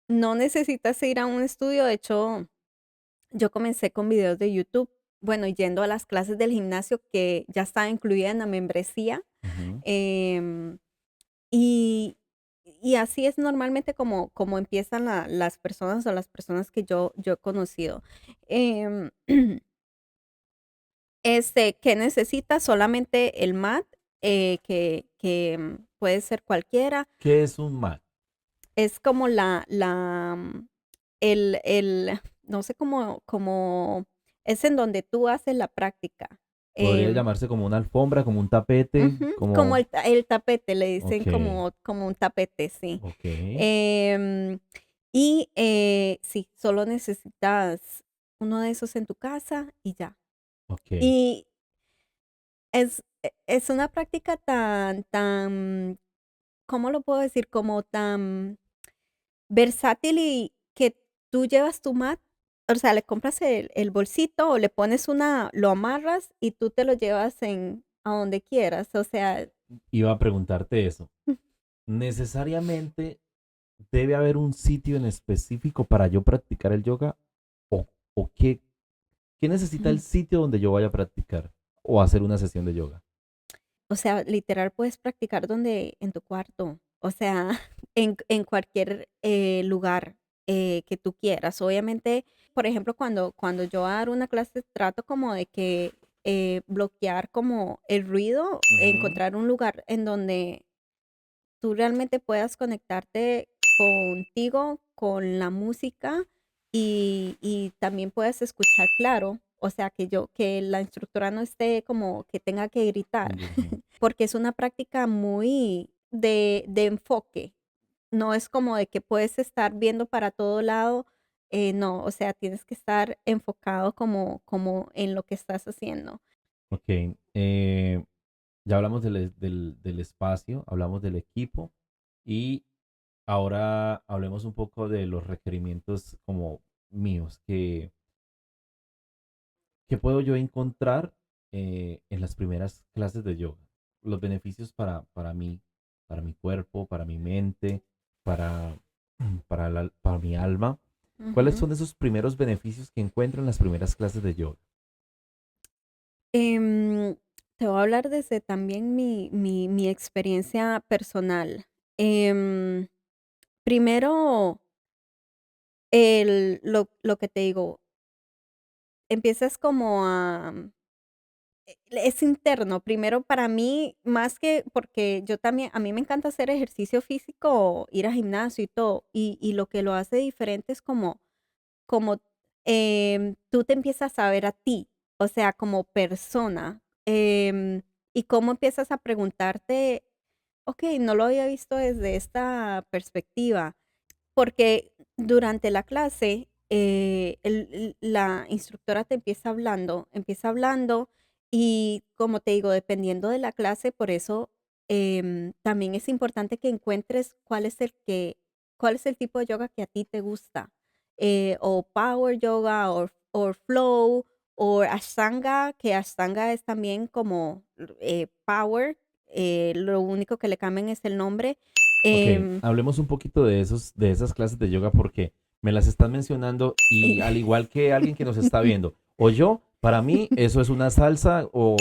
no necesitas ir a un estudio. De hecho, yo comencé con videos de YouTube, bueno, yendo a las clases del gimnasio que ya estaba incluida en la membresía. ujú, em, y, y así es normalmente como empiezan las personas o las personas que yo he conocido. Em, ¿qué necesitas? Solamente el mat, que puede ser cualquiera. ¿qué es un mat? Es como no sé cómo es en donde tú haces la práctica. Podría Em, llamarse como una alfombra, como un tapete, Ujú, como como, el tapete, le dicen ok, como un tapete, sí. ok, Em, y sí, solo necesitas uno de esos en tu casa y ya. ok. Y es una práctica tan, ¿cómo lo puedo decir? Como tan versátil y que tú llevas tu mat, o sea, le compras el bolsito o le pones lo amarras y tú te lo llevas a donde quieras. O sea, Iba a preguntarte eso. ¿Necesariamente debe haber un sitio en específico para yo practicar el yoga? ¿O qué necesita el sitio donde yo vaya a practicar o hacer una sesión de yoga? o sea, literal puedes practicar en tu cuarto. o sea, en cualquier lugar que tú quieras. Obviamente, por ejemplo, cuando yo voy a dar una clase, trato como de que bloquear como el ruido, Ujú. encontrar un lugar en donde tú realmente puedas conectarte contigo, con la música y también puedas escuchar claro. O sea, que la instructora no esté como que tenga que gritar, Ujú. porque es una práctica muy de enfoque. No es como de que puedes estar viendo para todo lado. No, o sea, tienes que estar enfocado como en lo que estás haciendo. Ok, ya hablamos del espacio, hablamos del equipo y ahora hablemos un poco de los requerimientos como míos que puedo yo encontrar en las primeras clases de yoga. Los beneficios para mí, para mi cuerpo, para mi mente, para, para mi alma. ¿Cuáles Ujú. son esos primeros beneficios que encuentro en las primeras clases de yoga? Em, Te voy a hablar desde también mi experiencia personal. Em, Primero, lo que te digo, empiezas como es interno. Primero para mí, más que porque yo también, a mí me encanta hacer ejercicio físico, ir al gimnasio y todo, y lo que lo hace diferente es como tú te empiezas a ver a ti, o sea, como persona, y cómo empiezas a preguntarte, ok, no lo había visto desde esta perspectiva, porque durante la clase la instructora te empieza hablando y como te digo, dependiendo de la clase, por eso también es importante que encuentres cuál es el tipo de yoga que a ti te gusta, o power yoga, o flow, o ashtanga, que ashtanga es también como power, lo único que le cambian es el nombre. Ok, em, hablemos un poquito de esas clases de yoga porque me las están mencionando y al igual que alguien que nos está viendo, o yo, para mí eso es una salsa o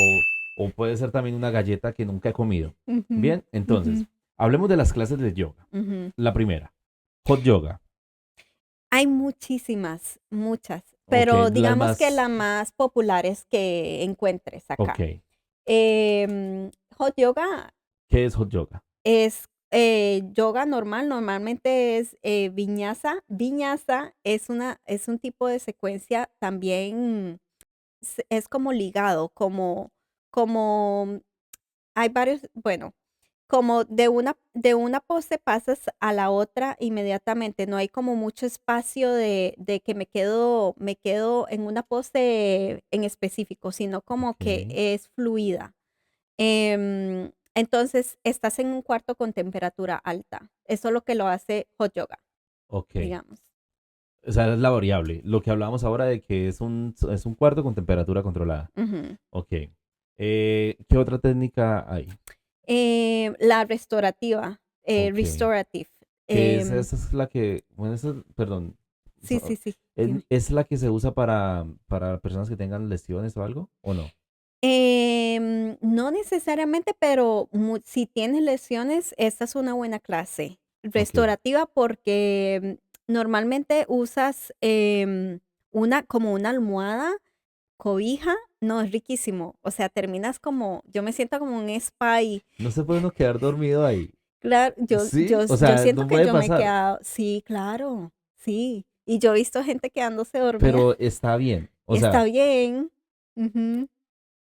puede ser también una galleta que nunca he comido. Ujú, Bien, entonces, ujú, hablemos de las clases de yoga. ujú. La primera, hot yoga. Hay muchísimas, muchas, Ok, pero las digamos que más, las más populares que encuentres acá. ok, Hot yoga ¿qué es hot yoga? es yoga normal, normalmente es viñasa. Viñasa es un tipo de secuencia también, es como ligado, como hay varios, bueno, como de una pose pasas a la otra inmediatamente, no hay como mucho espacio de que me quedo en una pose en específico, sino como que Ok, es fluida. Entonces, estás en un cuarto con temperatura alta. Eso es lo que lo hace hot yoga, ok. digamos. O sea, es la variable. Lo que hablábamos ahora de que es un cuarto con temperatura controlada. Ujú. Ok. ¿Qué otra técnica hay? La restaurativa, Ok. restorative. Que es, em, esa es la que, bueno, perdón, sí, sí, sí, dime. ¿es la que se usa para personas que tengan lesiones o algo? ¿O no? No necesariamente, pero si tienes lesiones, esta es una buena clase Ok. restaurativa porque normalmente usas como una almohada, cobija, no, es riquísimo. O sea, terminas yo me siento como un spa y No se puede uno quedar dormido ahí. claro, Sí, o sea, siento no que puede yo me he pasar, quedado, sí, claro, sí. Y yo he visto gente quedándose dormida. pero está bien. O Está sea, bien. Ujú,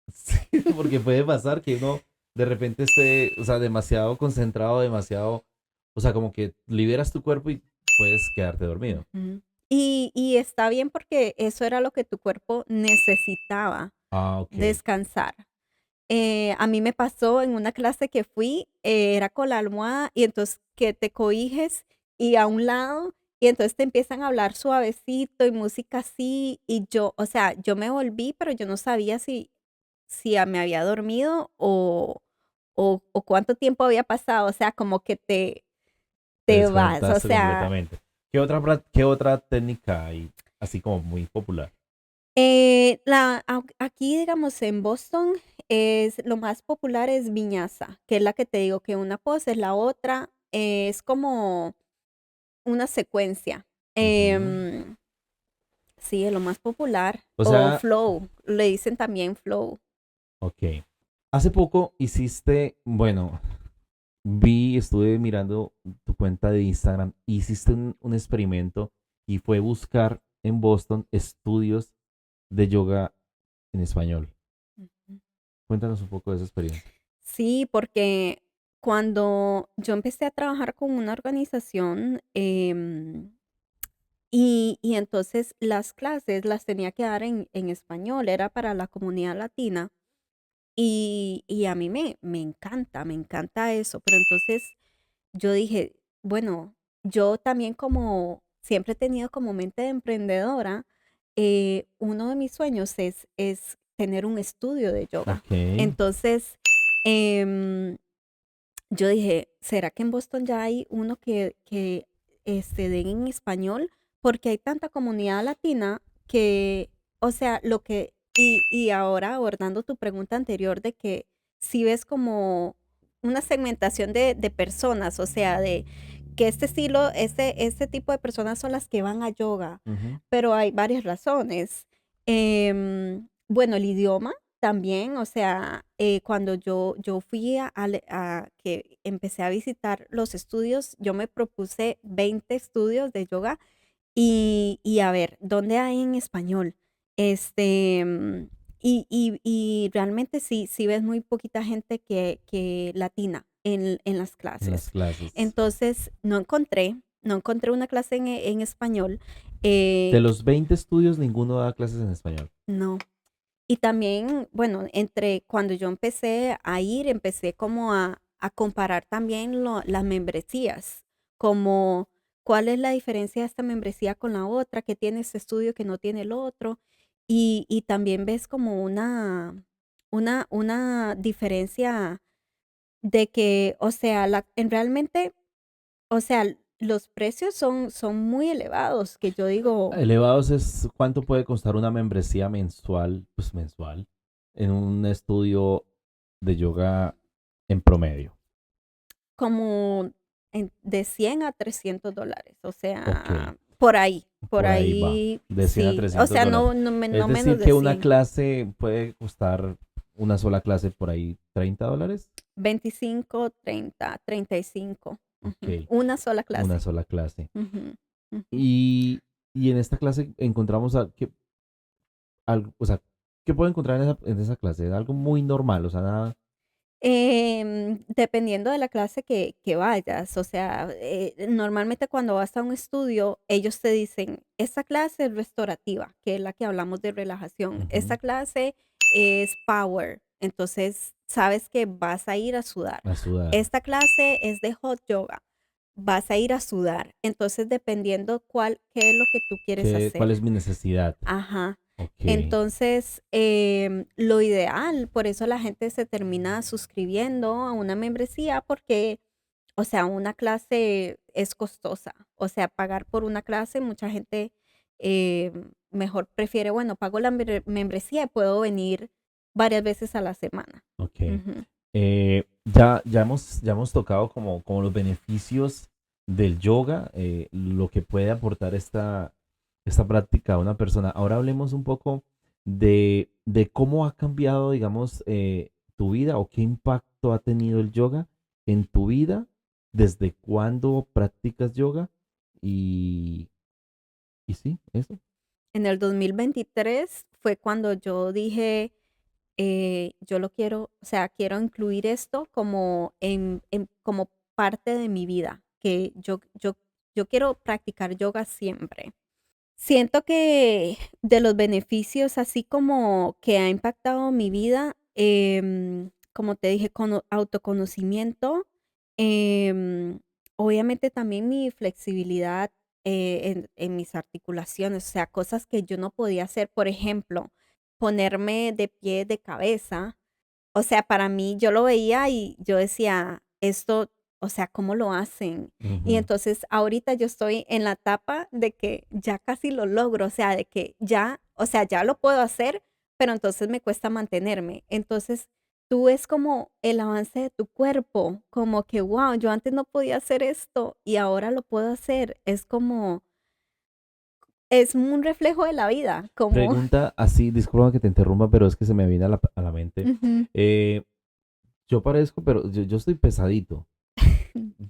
sí, porque puede pasar que uno de repente esté, o sea, demasiado concentrado, demasiado, o sea, como que liberas tu cuerpo y puedes quedarte dormido. ujú. Y está bien porque eso era lo que tu cuerpo necesitaba, Ah, ok. descansar. A mí me pasó en una clase que fui, era con la almohada y entonces que te cohiges y a un lado y entonces te empiezan a hablar suavecito y música así y yo, o sea, yo me volví, pero yo no sabía si me había dormido o cuánto tiempo había pasado, o sea, como que Te te vas, o desconectaste sea, completamente. ¿Qué otra técnica hay así como muy popular? aquí, digamos, en Boston, lo más popular es viñasa, que es la que te digo que una pose es la otra. es como una secuencia. Ujú. Em, sí, es lo más popular. O O sea, flow, le dicen también flow. ok. Hace poco hiciste, bueno, estuve mirando tu cuenta de Instagram, hiciste un experimento y fue buscar en Boston estudios de yoga en español. Ujú. Cuéntanos un poco de esa experiencia. Sí, porque cuando yo empecé a trabajar con una organización, y entonces las clases las tenía que dar en español, era para la comunidad latina. Y a mí me encanta eso, pero entonces yo dije, bueno, yo también como siempre he tenido como mente de emprendedora, uno de mis sueños es tener un estudio de yoga. Ok. Entonces, em, yo dije, ¿será que en Boston ya hay uno que den en español? Porque hay tanta comunidad latina que, o sea, y ahora abordando tu pregunta anterior de que si ves como una segmentación de personas, o sea, de que este estilo, este tipo de personas son las que van a yoga, Ujú. pero hay varias razones. Bueno, el idioma también, o sea, cuando yo fui a que empecé a visitar los estudios, yo me propuse 20 estudios de yoga y a ver, ¿dónde hay en español? Este, y realmente sí ves muy poquita gente que latina en las En las clases. clases. Entonces, no encontré una clase en español. De eh, los 20 estudios, ninguno da clases en español. no. Y también, bueno, entre cuando yo empecé a ir, empecé como a comparar también las membresías, como cuál es la diferencia de esta membresía con la otra, que tiene este estudio que no tiene el otro. Y también ves como una diferencia de que, o sea, realmente, o sea, los precios son muy elevados, que yo digo, Elevados es cuánto puede costar una membresía mensual, pues mensual, en un estudio de yoga en promedio. como de $100 a $300, o Ok, sea, por por ahí va, ahí de 100 a sí, o 300 sea, dólares. no Es menos decir, de que una 100, clase puede costar, una sola clase por ahí, $30. 25, 30, 35, ujú, Ok, una sola una clase. sola clase. Ujú, ujú. Y, y en esta clase encontramos algo, o sea, ¿qué puedo encontrar en esa clase? Algo muy normal, o sea, nada. Dependiendo de la clase que vayas, o sea, normalmente cuando vas a un estudio, ellos te dicen, esta clase es restaurativa, que es la que hablamos de relajación, esta Ujú, clase es power, entonces sabes que vas a ir a sudar. a sudar. Esta clase es de hot yoga, vas a ir a sudar. Entonces, dependiendo qué es lo que tú quieres ¿Cuál hacer. es mi necesidad? Ajá. Ok. Entonces, lo ideal, por eso la gente se termina suscribiendo a una membresía porque, o sea, una clase es costosa. O sea, pagar por una clase, mucha gente mejor prefiere, bueno, pago la membresía y puedo venir varias veces a la semana. Ok. Ujú. Ya hemos tocado como los beneficios del yoga, lo que puede aportar esta práctica a una persona. Ahora hablemos un poco de cómo ha cambiado, digamos, tu vida o qué impacto ha tenido el yoga en tu vida, desde cuándo practicas yoga y, y sí, eso. En el 2023 fue cuando yo dije, yo lo quiero, o sea, quiero incluir esto como como parte de mi vida, que yo quiero practicar yoga siempre. Siento que de los beneficios, así como que ha impactado mi vida, como te dije, con autoconocimiento, em, obviamente también mi flexibilidad en mis articulaciones, o sea, cosas que yo no podía hacer, por ejemplo, ponerme de pie de cabeza, o sea, para mí yo lo veía y yo decía, esto, o sea, ¿cómo lo hacen? Y Ujú. entonces ahorita yo estoy en la etapa de que ya casi lo logro, o sea, de que ya, o sea, ya lo puedo hacer, pero entonces me cuesta mantenerme. Entonces tú ves como el avance de tu cuerpo, como que, wow, yo antes no podía hacer esto y ahora lo puedo hacer. Es como, es un reflejo de la vida, como, Pregunta así, disculpa que te interrumpa, pero es que se me viene a la mente. ujú, Eh, yo parezco, pero yo estoy pesadito.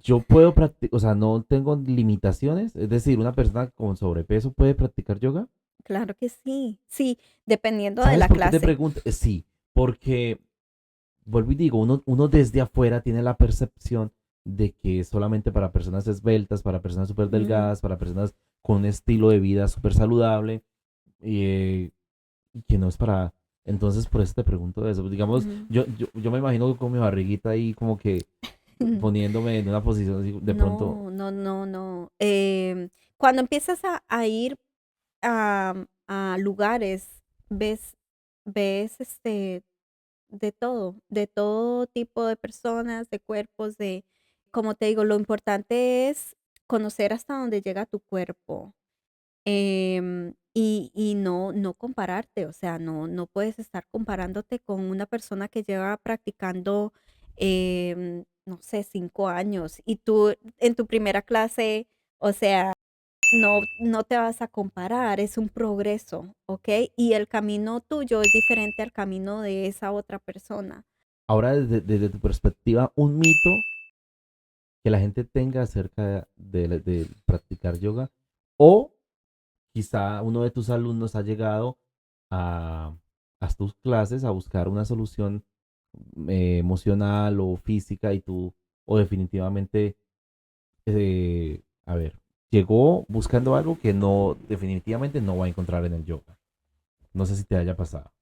Yo puedo practicar, o sea, no tengo limitaciones. Es decir, una persona con sobrepeso puede practicar yoga. claro que sí, sí, dependiendo de ¿Sabes la por qué te clase. pregunto? Sí, porque, vuelvo y digo, uno desde afuera tiene la percepción de que es solamente para personas esbeltas, para personas súper Mm, delgadas, para personas con un estilo de vida súper saludable, y que no es para... Entonces, por eso te pregunto eso. Digamos, mm. yo me imagino con mi barriguita ahí como que poniéndome en una posición así, de pronto, No, no, no, no. Cuando empiezas a ir a lugares, ves de todo tipo de personas, de cuerpos, como te digo, lo importante es conocer hasta dónde llega tu cuerpo. Y no compararte, o sea, no puedes estar comparándote con una persona que lleva practicando, no sé, 5 años y tú en tu primera clase, o sea, no te vas a comparar, es un progreso, ¿ok? Y el camino tuyo es diferente al camino de esa otra persona. ahora desde tu perspectiva, un mito que la gente tenga acerca de practicar yoga, o quizá uno de tus alumnos ha llegado a, a tus clases a buscar una solución emocional o física y tú, o definitivamente, a ver, llegó buscando algo que no, definitivamente no va a encontrar en el yoga. No sé si te haya pasado.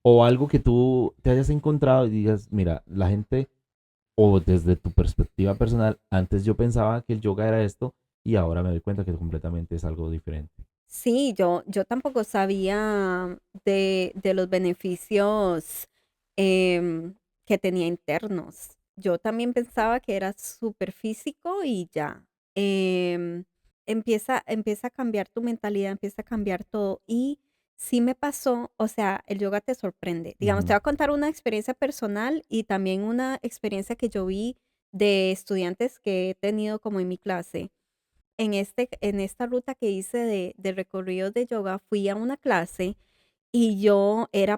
O algo que tú te hayas encontrado y digas, mira, la gente, o desde tu perspectiva personal, antes yo pensaba que el yoga era esto y ahora me doy cuenta que completamente es algo diferente. Sí, yo tampoco sabía de los beneficios que tenía internos. Yo también pensaba que era súper físico y ya. Em, empieza a cambiar tu mentalidad, empieza a cambiar todo. Y sí me pasó, o sea, el yoga te sorprende. Digamos, te Ujú. voy a contar una experiencia personal y también una experiencia que yo vi de estudiantes que he tenido como en mi clase en esta ruta que hice de recorridos de yoga, fui a una clase y yo era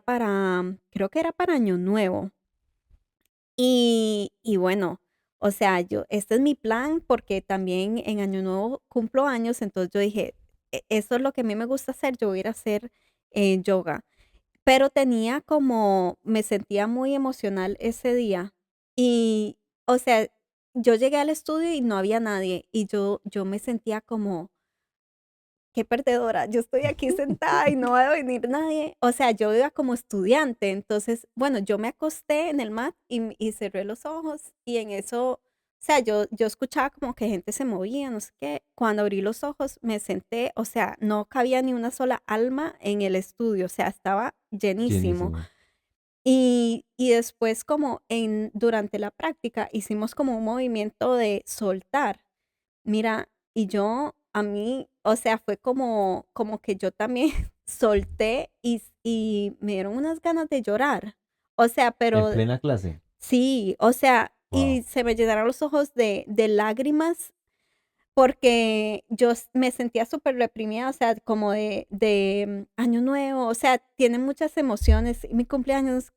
creo que era para Año Nuevo. Y bueno, o sea, este es mi plan porque también en Año Nuevo cumplo años, entonces yo dije, Esto es lo que a mí me gusta hacer, yo voy a ir a hacer yoga". Pero me sentía muy emocional ese día y, o sea, yo llegué al estudio y no había nadie y yo me sentía como, qué perdedora, yo estoy aquí sentada y no va a venir nadie. O sea, yo iba como estudiante, entonces, bueno, yo me acosté en el mat y cerré los ojos y en eso, o sea, yo escuchaba como que gente se movía, no sé qué. Cuando abrí los ojos me senté, o sea, no cabía ni una sola alma en el estudio, o sea, estaba llenísimo. Llenísimo. Y después durante la práctica hicimos como un movimiento de soltar. Mira, a mí, o sea, fue como que yo también solté y me dieron unas ganas de llorar. O sea, En pero plena clase. sí, o sea, y Wow. se me llenaron los ojos de lágrimas porque me sentía súper reprimida, o sea, como Año Nuevo, o sea, tiene muchas emociones. Y mi cumpleaños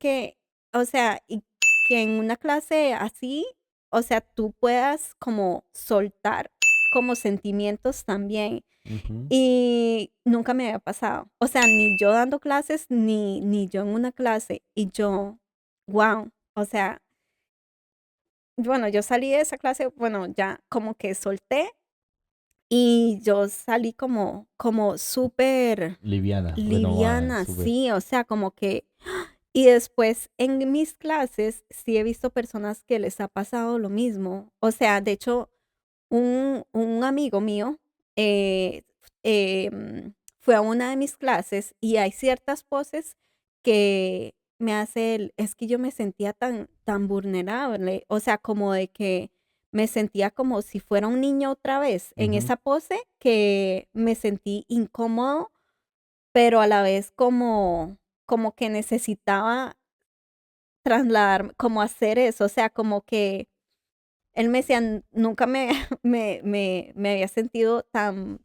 o sea, y que en una clase así, o sea, tú puedas como soltar como sentimientos también. Ujú. Y nunca me había pasado. O sea, ni yo dando clases, ni yo en una clase. Y yo, wow, o sea, bueno, yo salí de esa clase, bueno, ya como que solté y yo salí como súper Liviana, renovada, liviana, súper. sí, o sea, como que y después en mis clases sí he visto personas que les ha pasado lo mismo. O sea, de hecho, un amigo mío, eh, fue a una de mis clases y hay ciertas poses que me hace él es que yo me sentía tan vulnerable, o sea, como de que me sentía como si fuera un niño otra vez en Ujú. esa pose, que me sentí incómodo, pero a la vez como que necesitaba trasladar, como hacer eso, o sea, como que él me decía, nunca me había sentido tan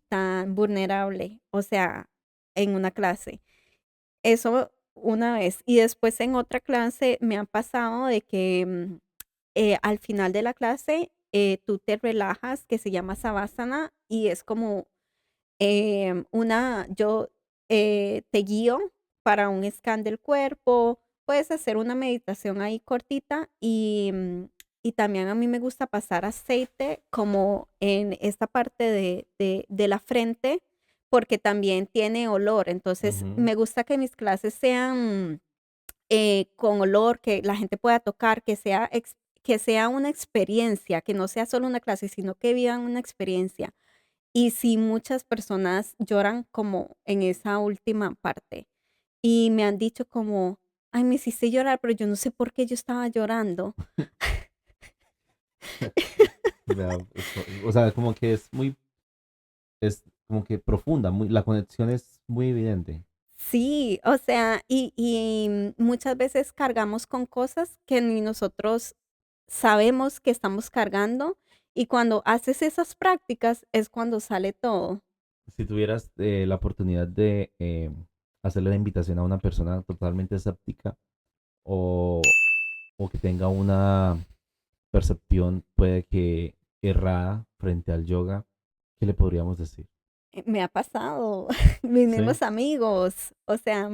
vulnerable, o sea, en una clase. Eso una vez. Y después en otra clase me ha pasado de que al final de la clase tú te relajas, que se llama Savasana, y es como yo te guío para un scan del cuerpo, puedes hacer una meditación ahí cortita y también a mí me gusta pasar aceite como en esta parte de la frente porque también tiene olor. Entonces Ujú. me gusta que mis clases sean con olor, que la gente pueda tocar, que sea una experiencia, que no sea solo una clase, sino que vivan una experiencia. Y sí, muchas personas lloran como en esa última parte. Y me han dicho como, ay, me hiciste llorar, pero yo no sé por qué yo estaba llorando. Vea, o sea, como que es como que profunda, la conexión es muy evidente. Sí, o sea, y muchas veces cargamos con cosas que ni nosotros sabemos que estamos cargando. Y cuando haces esas prácticas es cuando sale todo. Si tuvieras la oportunidad de hacerle la invitación a una persona totalmente escéptica o, o que tenga una percepción puede que errada frente al yoga, ¿qué le podríamos decir? Me ha pasado, mis Sí. mismos amigos, o sea,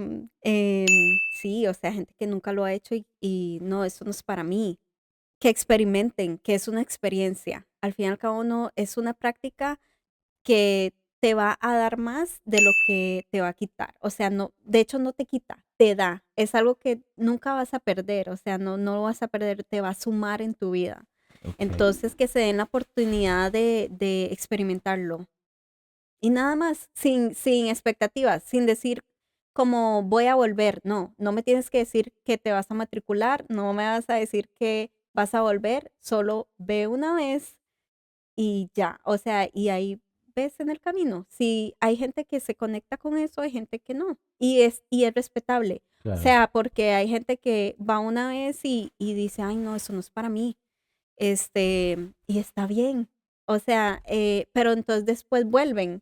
sí, o sea, gente que nunca lo ha hecho y no, eso no es para mí. Que experimenten, que es una experiencia. Al fin y al cabo, no es una práctica que te va a dar más de lo que te va a quitar. O sea, no, de hecho no te quita, te da. Es algo que nunca vas a perder, o sea, no lo vas a perder, te va a sumar en tu vida. Ok. Entonces, que se den la oportunidad de experimentarlo. Y nada más, sin expectativas, sin decir como voy a volver. No, no me tienes que decir que te vas a matricular, no me vas a decir que vas a volver, solo ve una vez y ya. O sea, y ahí ves en el camino. Si hay gente que se conecta con eso, hay gente que no. Y es respetable. O Claro. sea, porque hay gente que va una vez y dice, ay, no, eso no es para mí. Y está bien. O sea, pero entonces después vuelven.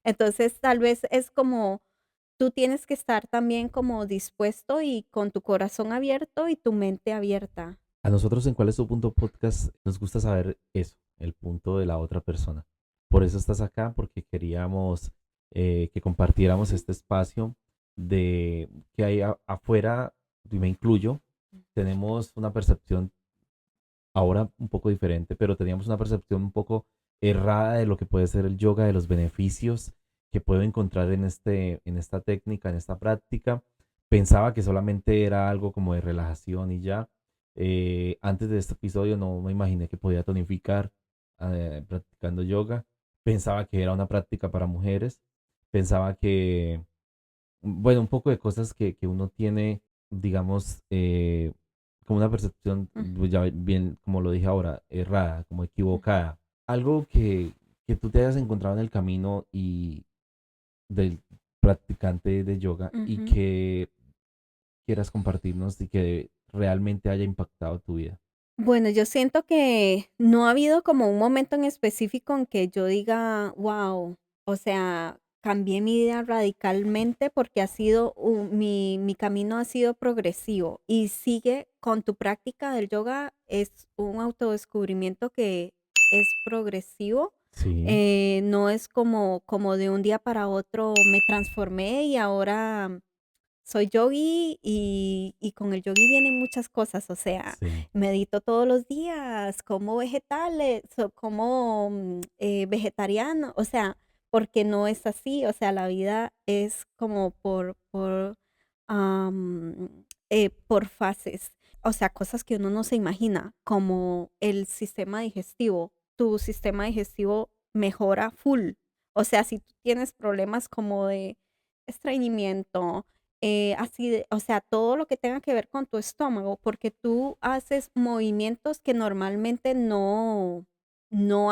Entonces tal vez es como tú tienes que estar también como dispuesto y con tu corazón abierto y tu mente abierta. A nosotros en ¿Cuál es tu punto podcast? Nos gusta saber eso, el punto de la otra persona. Por eso estás acá, porque queríamos que compartiéramos este espacio de que hay afuera, y me incluyo, tenemos una percepción ahora un poco diferente, pero teníamos una percepción un poco errada de lo que puede ser el yoga, de los beneficios que puedo encontrar en esta técnica, en esta práctica. Pensaba que solamente era algo como de relajación y ya. Antes de este episodio no me imaginé que podía tonificar practicando yoga. Pensaba que era una práctica para mujeres. Pensaba que, bueno, un poco de cosas que uno tiene, digamos, como una percepción, Mm, pues, ya bien, como lo dije ahora, errada, como mm, equivocada. Algo que tú te hayas encontrado en el camino y del practicante de yoga y ujú. que quieras compartirnos y que realmente haya impactado tu vida. Bueno, yo siento que no ha habido como un momento en específico en que yo diga, wow, o sea, cambié mi vida radicalmente porque mi camino ha sido progresivo y sigue con tu práctica del yoga, es un autodescubrimiento que es progresivo. Sí, No es como de un día para otro me transformé y ahora soy yogi y con el yogi vienen muchas cosas, o sea, sí, medito todos los días, como vegetales, como vegetariano, o sea, porque no es así, o sea, la vida es como por fases, o sea, cosas que uno no se imagina, como el sistema digestivo, tu sistema digestivo mejora full, o sea, si tú tienes problemas como de estreñimiento, o sea, todo lo que tenga que ver con tu estómago, porque tú haces movimientos que normalmente no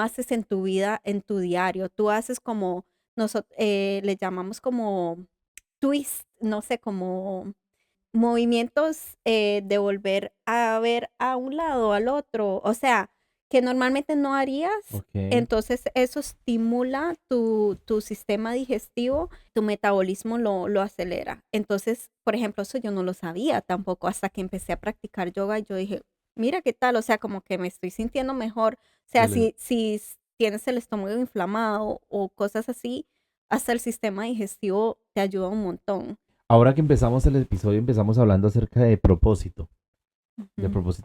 haces en tu vida, en tu diario. Tú haces como, nosotros le llamamos como twist, no sé, como movimientos de volver a ver a un lado, al otro, o sea, que normalmente no harías. Ok. Entonces eso estimula tu sistema digestivo, tu metabolismo lo acelera. Entonces, por ejemplo, eso yo no lo sabía tampoco hasta que empecé a practicar yoga. Yo dije, mira qué tal, o sea, como que me estoy sintiendo mejor. O sea, Dele. si tienes el estómago inflamado o cosas así, hasta el sistema digestivo te ayuda un montón. Ahora que empezamos el episodio, empezamos hablando acerca de Ujú. propósito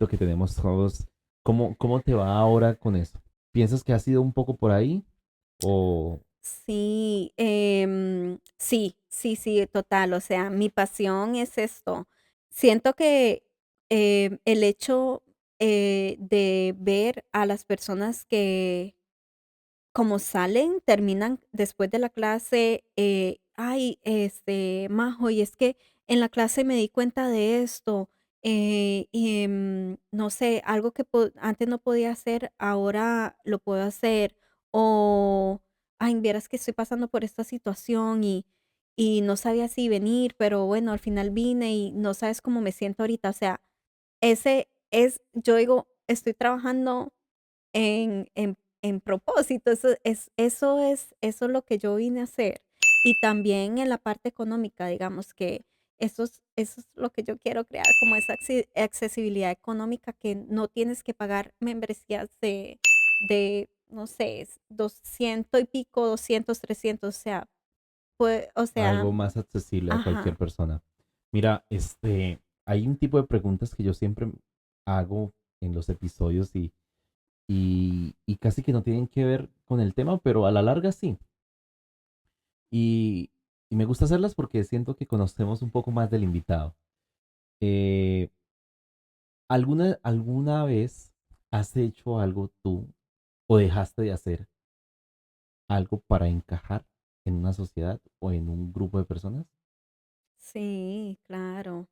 que tenemos todos. ¿Cómo te va ahora con eso? ¿Piensas que ha sido un poco por ahí? O Sí, sí, total. O sea, mi pasión es esto. Siento que el hecho de ver a las personas que como salen, terminan después de la clase, ay, Majo, y es que en la clase me di cuenta de esto, no sé, algo que antes no podía hacer, ahora lo puedo hacer, o, ay, vieras que estoy pasando por esta situación y no sabía si venir, pero bueno, al final vine y no sabes cómo me siento ahorita, o sea, yo digo, estoy trabajando en propósito, eso es lo que yo vine a hacer. Y también en la parte económica, digamos que eso es lo que yo quiero crear, como esa accesibilidad económica que no tienes que pagar membresías no sé, 200 y pico, 200 300 o sea, pues, o sea, algo más accesible a cualquier ajá, persona. Mira, hay un tipo de preguntas que yo siempre hago en los episodios y casi que no tienen que ver con el tema, pero a la larga sí. Y, y me gusta hacerlas porque siento que conocemos un poco más del invitado. Eh, ¿alguna vez has hecho algo tú o dejaste de hacer algo para encajar en una sociedad o en un grupo de personas? sí, claro.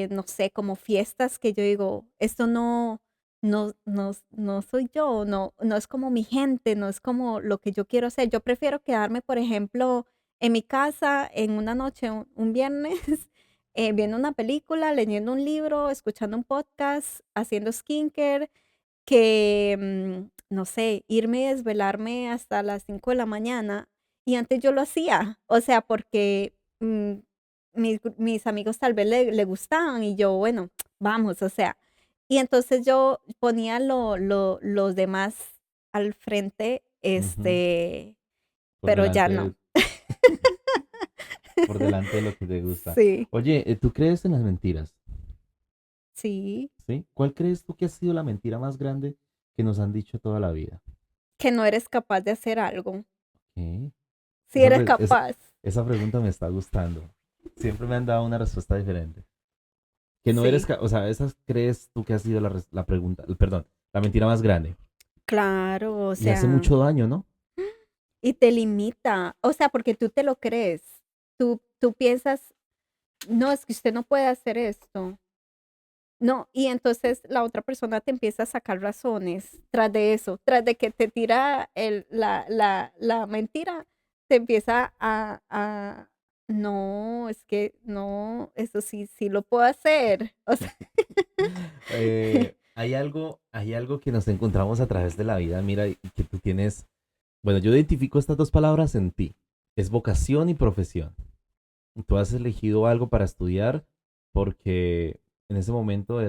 No sé, como fiestas que yo digo, esto no soy yo, no es como mi gente, no es como lo que yo quiero hacer. Yo prefiero quedarme, por ejemplo, en mi casa en una noche, un viernes, viendo una película, leyendo un libro, escuchando un podcast, haciendo skincare, que, no sé, irme y desvelarme hasta las 5 de la mañana. Y antes yo lo hacía, o sea, porque mis amigos tal vez le gustaban y yo, bueno, vamos, o sea. Y entonces yo ponía los demás al frente, Ujú. Por pero ya delante no. por delante de lo que te gusta. Sí, Oye, ¿tú crees en las mentiras? sí, ¿Sí? ¿Cuál crees tú que ha sido la mentira más grande que nos han dicho toda la vida? que no eres capaz de hacer algo. ¿Qué? Si eres capaz. Esa pregunta me está gustando. Siempre me han dado una respuesta diferente. Que no eres, Sí, o sea, esa crees tú que ha sido la pregunta, perdón, la mentira más grande. claro, o Y hace sea. mucho daño, ¿no? Y te limita, o sea, porque tú te lo crees. Tú piensas, no, es que usted no puede hacer esto. No, y entonces la otra persona te empieza a sacar razones tras de eso, tras de que te tira la mentira, te empieza no, es que no, eso sí lo puedo hacer. O sea, Hay algo que nos encontramos a través de la vida, mira, y que tú tienes, bueno, yo identifico estas dos palabras en ti. Es vocación y profesión. Tú has elegido algo para estudiar porque en ese momento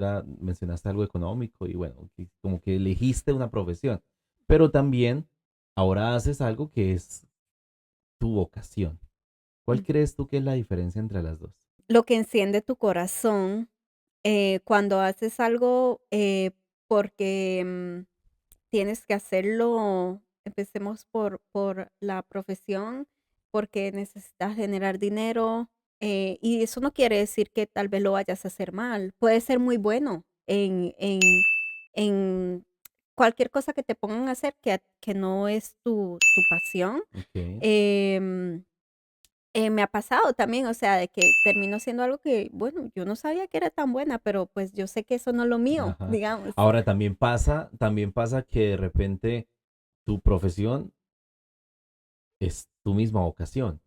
mencionaste algo económico y bueno, como que elegiste una profesión, pero también ahora haces algo que es tu vocación. ¿Cuál crees tú que es la diferencia entre las dos? lo que enciende tu corazón cuando haces algo porque tienes que hacerlo, empecemos por la profesión, porque necesitas generar dinero, y eso no quiere decir que tal vez lo vayas a hacer mal, puede ser muy bueno en cualquier cosa que te pongan a hacer que no es tu pasión. Ok. em, Me ha pasado también, o sea, de que termino siendo algo que, bueno, yo no sabía que era tan buena, pero pues yo sé que eso no es lo mío, Ajá. digamos. Ahora también pasa que de repente tu profesión es tu misma vocación.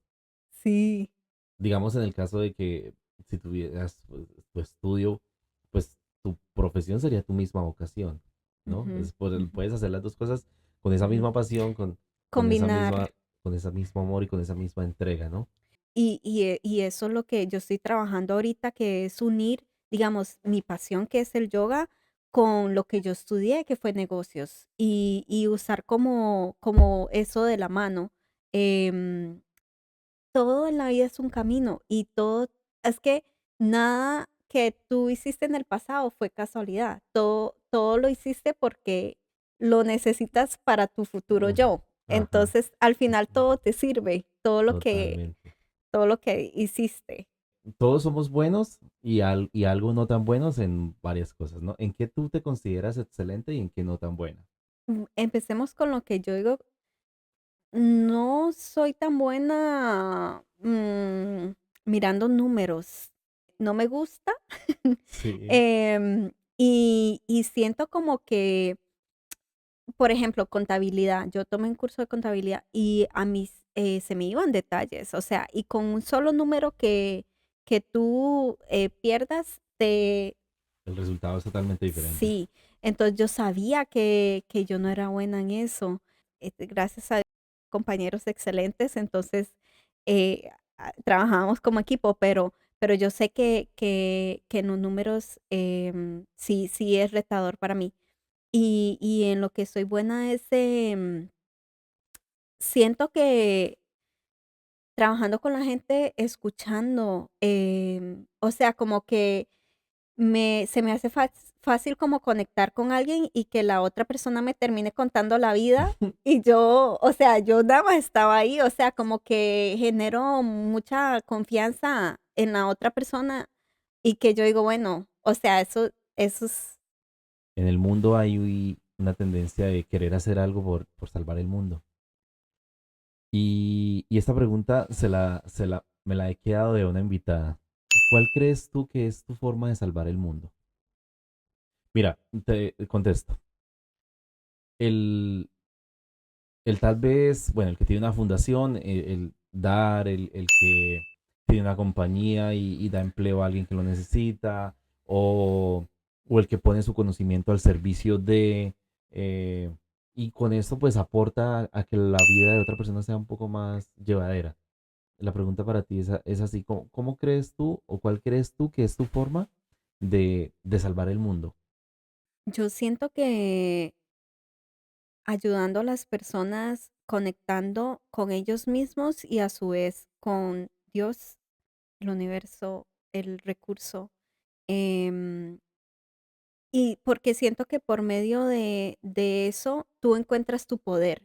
Sí. Digamos en el caso de que si tuvieras pues, tu estudio, pues tu profesión sería tu misma vocación, ¿no? Ujú, ujú, Puedes hacer las dos cosas con esa ujú. misma pasión, Combinar. con ese mismo amor y con esa misma entrega, ¿no? Y eso es lo que yo estoy trabajando ahorita, que es unir, digamos, mi pasión, que es el yoga, con lo que yo estudié, que fue negocios, y usar como eso de la mano. Em, Todo en la vida es un camino y todo es que nada que tú hiciste en el pasado fue casualidad. Todo lo hiciste porque lo necesitas para tu futuro Ujú. yo. Ajá, Entonces, al sí, final sí, todo te sirve, totalmente. todo lo que hiciste. Todos somos buenos y algo no tan buenos en varias cosas, ¿no? ¿En qué tú te consideras excelente y en qué no tan buena? Empecemos con lo que yo digo, no soy tan buena mirando números. No me gusta. Sí. Y siento como que, por ejemplo, contabilidad. Yo tomé un curso de contabilidad y a mí se me iban detalles. O sea, y con un solo número que tú pierdas, El resultado es totalmente diferente. sí. Entonces yo sabía que yo no era buena en eso. Gracias a compañeros excelentes, entonces trabajábamos como equipo, pero yo sé que en los números sí es retador para mí. Y en lo que soy buena es, siento que trabajando con la gente, escuchando, o sea, como que se me hace fácil como conectar con alguien y que la otra persona me termine contando la vida y yo, o sea, yo nada más estaba ahí, o sea, como que genero mucha confianza en la otra persona y que yo digo, bueno, o sea, eso es, En el mundo hay una tendencia de querer hacer algo por salvar el mundo. Y esta pregunta me la he quedado de una invitada. ¿Cuál crees tú que es tu forma de salvar el mundo? Mira, te contesto. El, el tal vez, bueno, el que tiene una fundación, el dar, el que tiene una compañía y da empleo a alguien que lo necesita, o el que pone su conocimiento al servicio de, eh, y con esto pues aporta a que la vida de otra persona sea un poco más llevadera. La pregunta para ti es así, ¿cómo crees tú o cuál crees tú que es tu forma de salvar el mundo? yo siento que ayudando a las personas, conectando con ellos mismos y a su vez con Dios, el universo, el recurso. em, y porque siento que por medio de eso tú encuentras tu poder.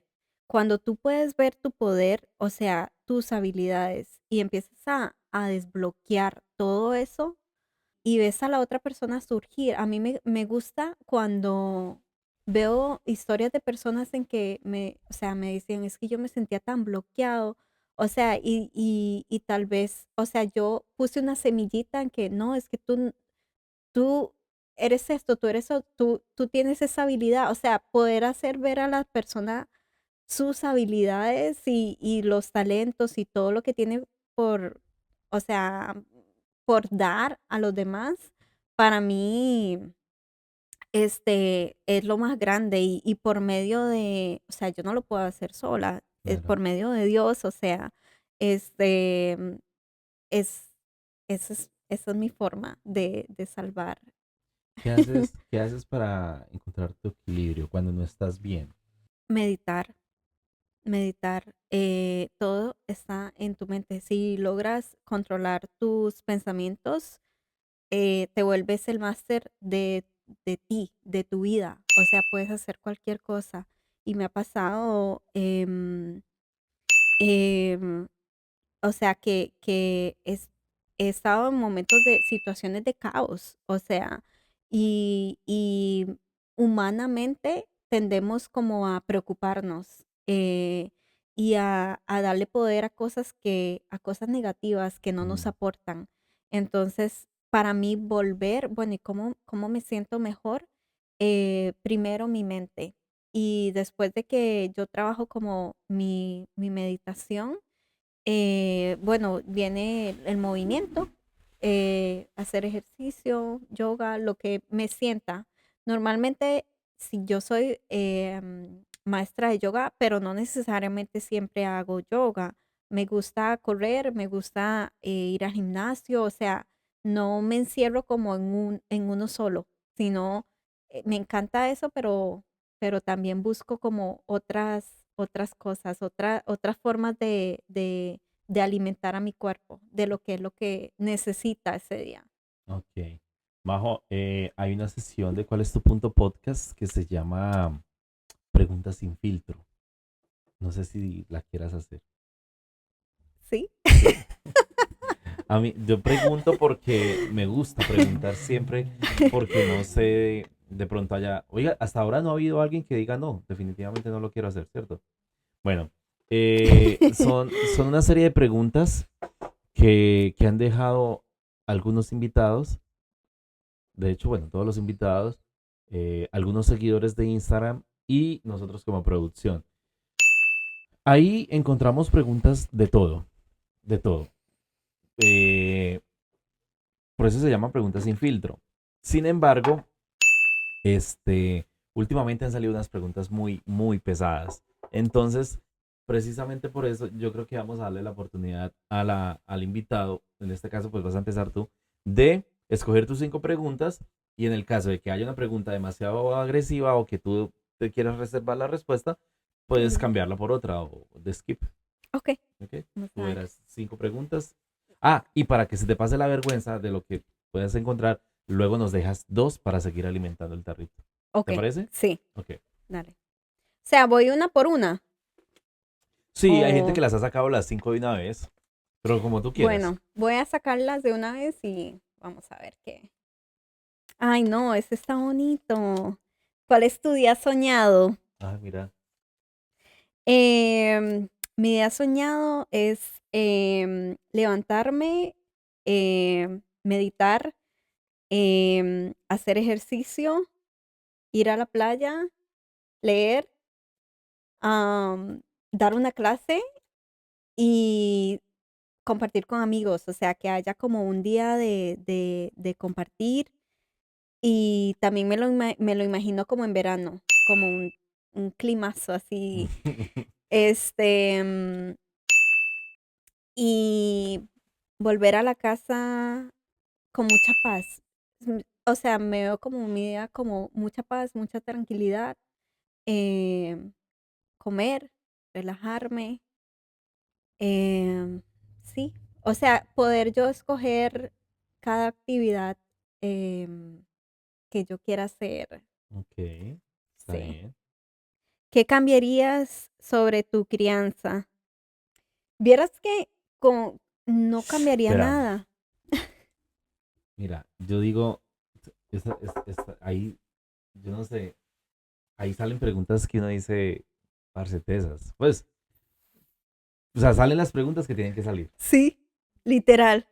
Cuando tú puedes ver tu poder, o sea, tus habilidades, y empiezas a desbloquear todo eso y ves a la otra persona surgir. A mí me gusta cuando veo historias de personas en que o sea, me decían, es que yo me sentía tan bloqueado. O sea, y tal vez, o sea, yo puse una semillita en que no, es que tú eres esto, tú eres eso, tú tienes esa habilidad. O sea, poder hacer ver a la persona sus habilidades y los talentos y todo lo que tiene por, o sea, por dar a los demás, para mí, es lo más grande y por medio de, o sea, yo no lo puedo hacer sola, es Claro. por medio de Dios, o sea, este, es, esa es mi forma de salvar. Qué haces para encontrar tu equilibrio cuando no estás bien? Meditar. Meditar, todo está en tu mente. Si logras controlar tus pensamientos, te vuelves el máster de ti, de tu vida. O sea, puedes hacer cualquier cosa. Y me ha pasado, em, o sea, he estado en momentos de situaciones de caos, o sea, y humanamente tendemos como a preocuparnos y a darle poder a a cosas negativas que no nos Mm. aportan. Entonces, para mí volver, bueno, ¿y cómo me siento mejor? Primero mi mente. Y después de que yo trabajo como mi meditación, bueno, viene el movimiento hacer ejercicio, yoga, lo que me sienta. Normalmente, si yo soy maestra de yoga, pero no necesariamente siempre hago yoga. Me gusta correr, me gusta ir al gimnasio, o sea, no me encierro como en uno solo, sino me encanta eso, pero también busco como otras cosas, otras formas de alimentar a mi cuerpo, de lo que es lo que necesita ese día. Ok. Majo, hay una sesión de ¿Cuál es tu punto podcast? Que se llama Preguntas sin filtro. No sé si la quieras hacer. ¿Sí? ¿Sí? A mí, yo pregunto porque me gusta preguntar siempre, porque no sé, de pronto allá, oiga, hasta ahora no ha habido alguien que diga no, definitivamente no lo quiero hacer, ¿cierto? Bueno, son una serie de preguntas que han dejado algunos invitados, de hecho, bueno, todos los invitados, algunos seguidores de Instagram y nosotros como producción. Ahí encontramos preguntas de todo, de todo. Eh, por eso se llama preguntas sin filtro. Sin embargo, últimamente han salido unas preguntas muy, muy pesadas. Entonces, precisamente por eso, yo creo que vamos a darle la oportunidad al invitado, en este caso, pues vas a empezar tú, de escoger tus 5 preguntas y en el caso de que haya una pregunta demasiado agresiva o que tú te quieras reservar la respuesta, puedes Ujú. cambiarla por otra o de skip. Ok, ¿Ok? vamos Tú a ver. verás 5 preguntas. Ah, y para que se te pase la vergüenza de lo que puedas encontrar, luego nos dejas 2 para seguir alimentando el tarrito. Ok, ¿Te parece? sí, Ok. dale. O sea, voy una por una. Sí, hay gente O, que las ha sacado las 5 de una vez, pero como tú quieras. bueno, voy a sacarlas de una vez y vamos a ver qué. Ay, no, este está bonito. ¿Cuál es tu día soñado? Ah, mira. Mi día soñado es levantarme, meditar, hacer ejercicio, ir a la playa, leer, dar una clase y compartir con amigos. O sea, que haya como un día de compartir y también me lo imagino como en verano, como un climazo así. Este, y volver a la casa con mucha paz. O sea, me veo como mi día como mucha paz, mucha tranquilidad, em, comer, relajarme, em, sí. O sea, poder yo escoger cada actividad que yo quiera hacer. Ok, está Sí. bien. ¿Qué cambiarías sobre tu crianza? Vieras que no cambiaría Espera, nada. mira, yo digo, ahí, yo no sé, ahí salen preguntas que uno dice, parce, tesas. Pues, o sea, salen las preguntas que tienen que salir. Sí, literal.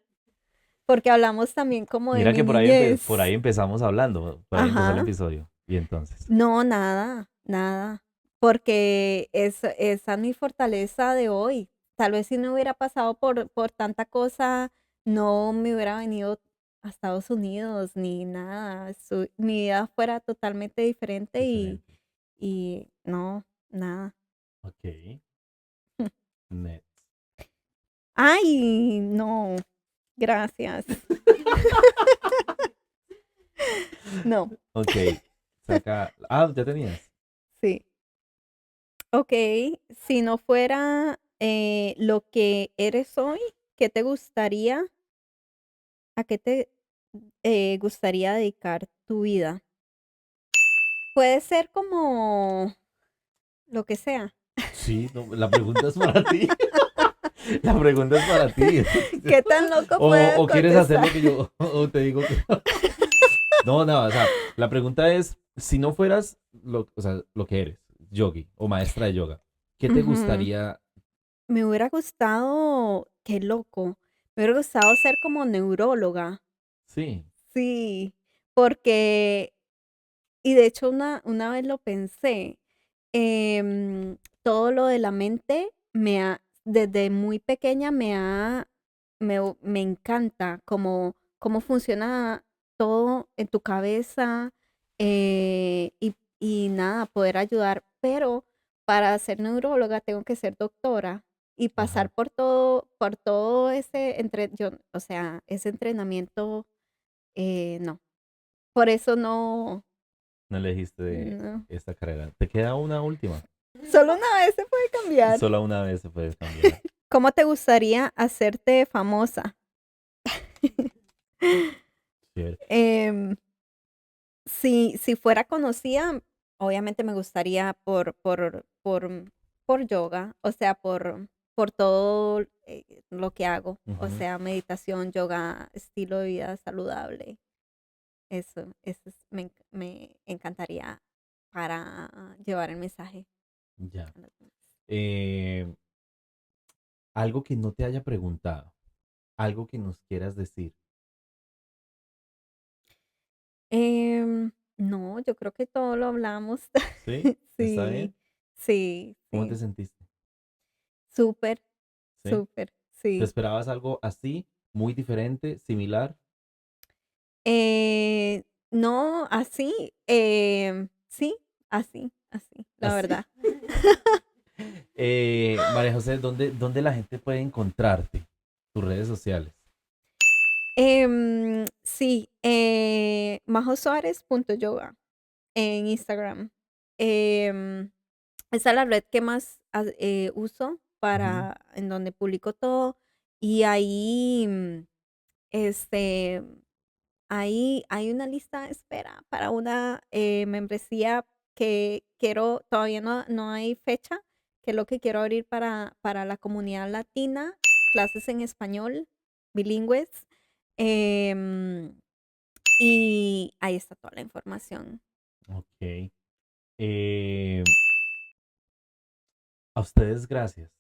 Porque hablamos también como de Mira mi que por niñez. ahí empezamos hablando, por ahí empezó el Ajá. episodio. Y entonces, No, nada, nada. Porque esa es mi fortaleza de hoy. Tal vez si no hubiera pasado por tanta cosa, no me hubiera venido a Estados Unidos ni nada. Mi vida fuera totalmente diferente diferente. y no, nada. Ok, net. Ay, no, gracias. No, Ok, saca. Ah, ya tenías. sí. Ok, si no fuera lo que eres hoy, ¿qué te gustaría? ¿A qué te gustaría dedicar tu vida? Puede ser como lo que sea. Sí, no, la pregunta es para ti. La pregunta es para ti. ¿Qué tan loco O, puedes o quieres hacer contestar? lo que yo, o te digo que. No, nada, o sea, la pregunta es, si no fueras o sea, lo que eres, yogi o maestra de yoga, ¿qué te Ujú. gustaría? Me hubiera gustado, qué loco, me hubiera gustado ser como neuróloga. Sí, Sí, porque, y de hecho una vez lo pensé, todo lo de la mente desde muy pequeña me encanta cómo funciona todo en tu cabeza, y nada, poder ayudar. Pero para ser neuróloga tengo que ser doctora y Ajá. pasar por todo o sea, ese entrenamiento, no. Por eso no, No elegiste no. esta carrera. Te queda una última. Solo una vez se puede cambiar. Solo una vez se puede cambiar. ¿Cómo te gustaría hacerte famosa? Chévere. Em, si fuera conocida, obviamente me gustaría por yoga, o sea, por todo lo que hago, o Ujú. sea, meditación, yoga, estilo de vida saludable. Me encantaría para llevar el mensaje Ya. a los demás. Eh, algo que no te haya preguntado. Algo que nos quieras decir. No, yo creo que todo lo hablamos. ¿Sí? ¿Está Sí, bien? sí, ¿Cómo te sí. sentiste? Súper, ¿Sí? súper, ¿Te sí. esperabas algo así? ¿Muy diferente? ¿Similar? Eh, no, así, sí, así, la ¿Así? verdad. María José, ¿dónde la gente puede encontrarte? Tus redes sociales. Sí, majosuárez.yoga en Instagram. Em, Esa es la red que más uso Ujú. en donde publico todo. Y ahí, este, ahí hay una lista de espera para una membresía que quiero, todavía no hay fecha, que es lo que quiero abrir para la comunidad latina, clases en español, bilingües. em, y ahí está toda la información. Ok. A ustedes, gracias.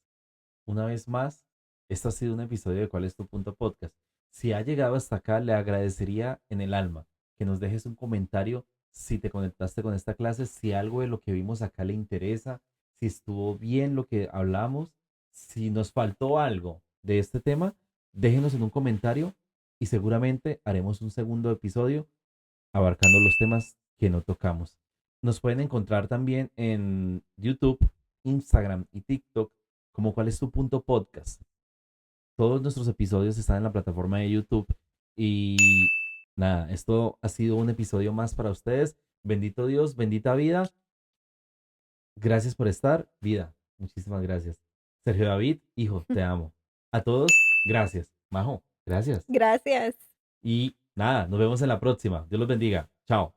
Una vez más, este ha sido un episodio de ¿Cuál es tu punto podcast? Si ha llegado hasta acá, le agradecería en el alma que nos dejes un comentario si te conectaste con esta clase, si algo de lo que vimos acá le interesa, si estuvo bien lo que hablamos, si nos faltó algo de este tema, déjenos en un comentario y seguramente haremos un segundo episodio abarcando los temas que no tocamos. Nos pueden encontrar también en YouTube, Instagram y TikTok como ¿Cuál es tu punto podcast? Todos nuestros episodios están en la plataforma de YouTube y nada, esto ha sido un episodio más para ustedes. Bendito Dios, bendita vida. Gracias por estar, vida. Muchísimas gracias. Sergio David, hijo, te amo. A todos, gracias. Majo, gracias. Gracias. Y nada, nos vemos en la próxima. Dios los bendiga. Chao.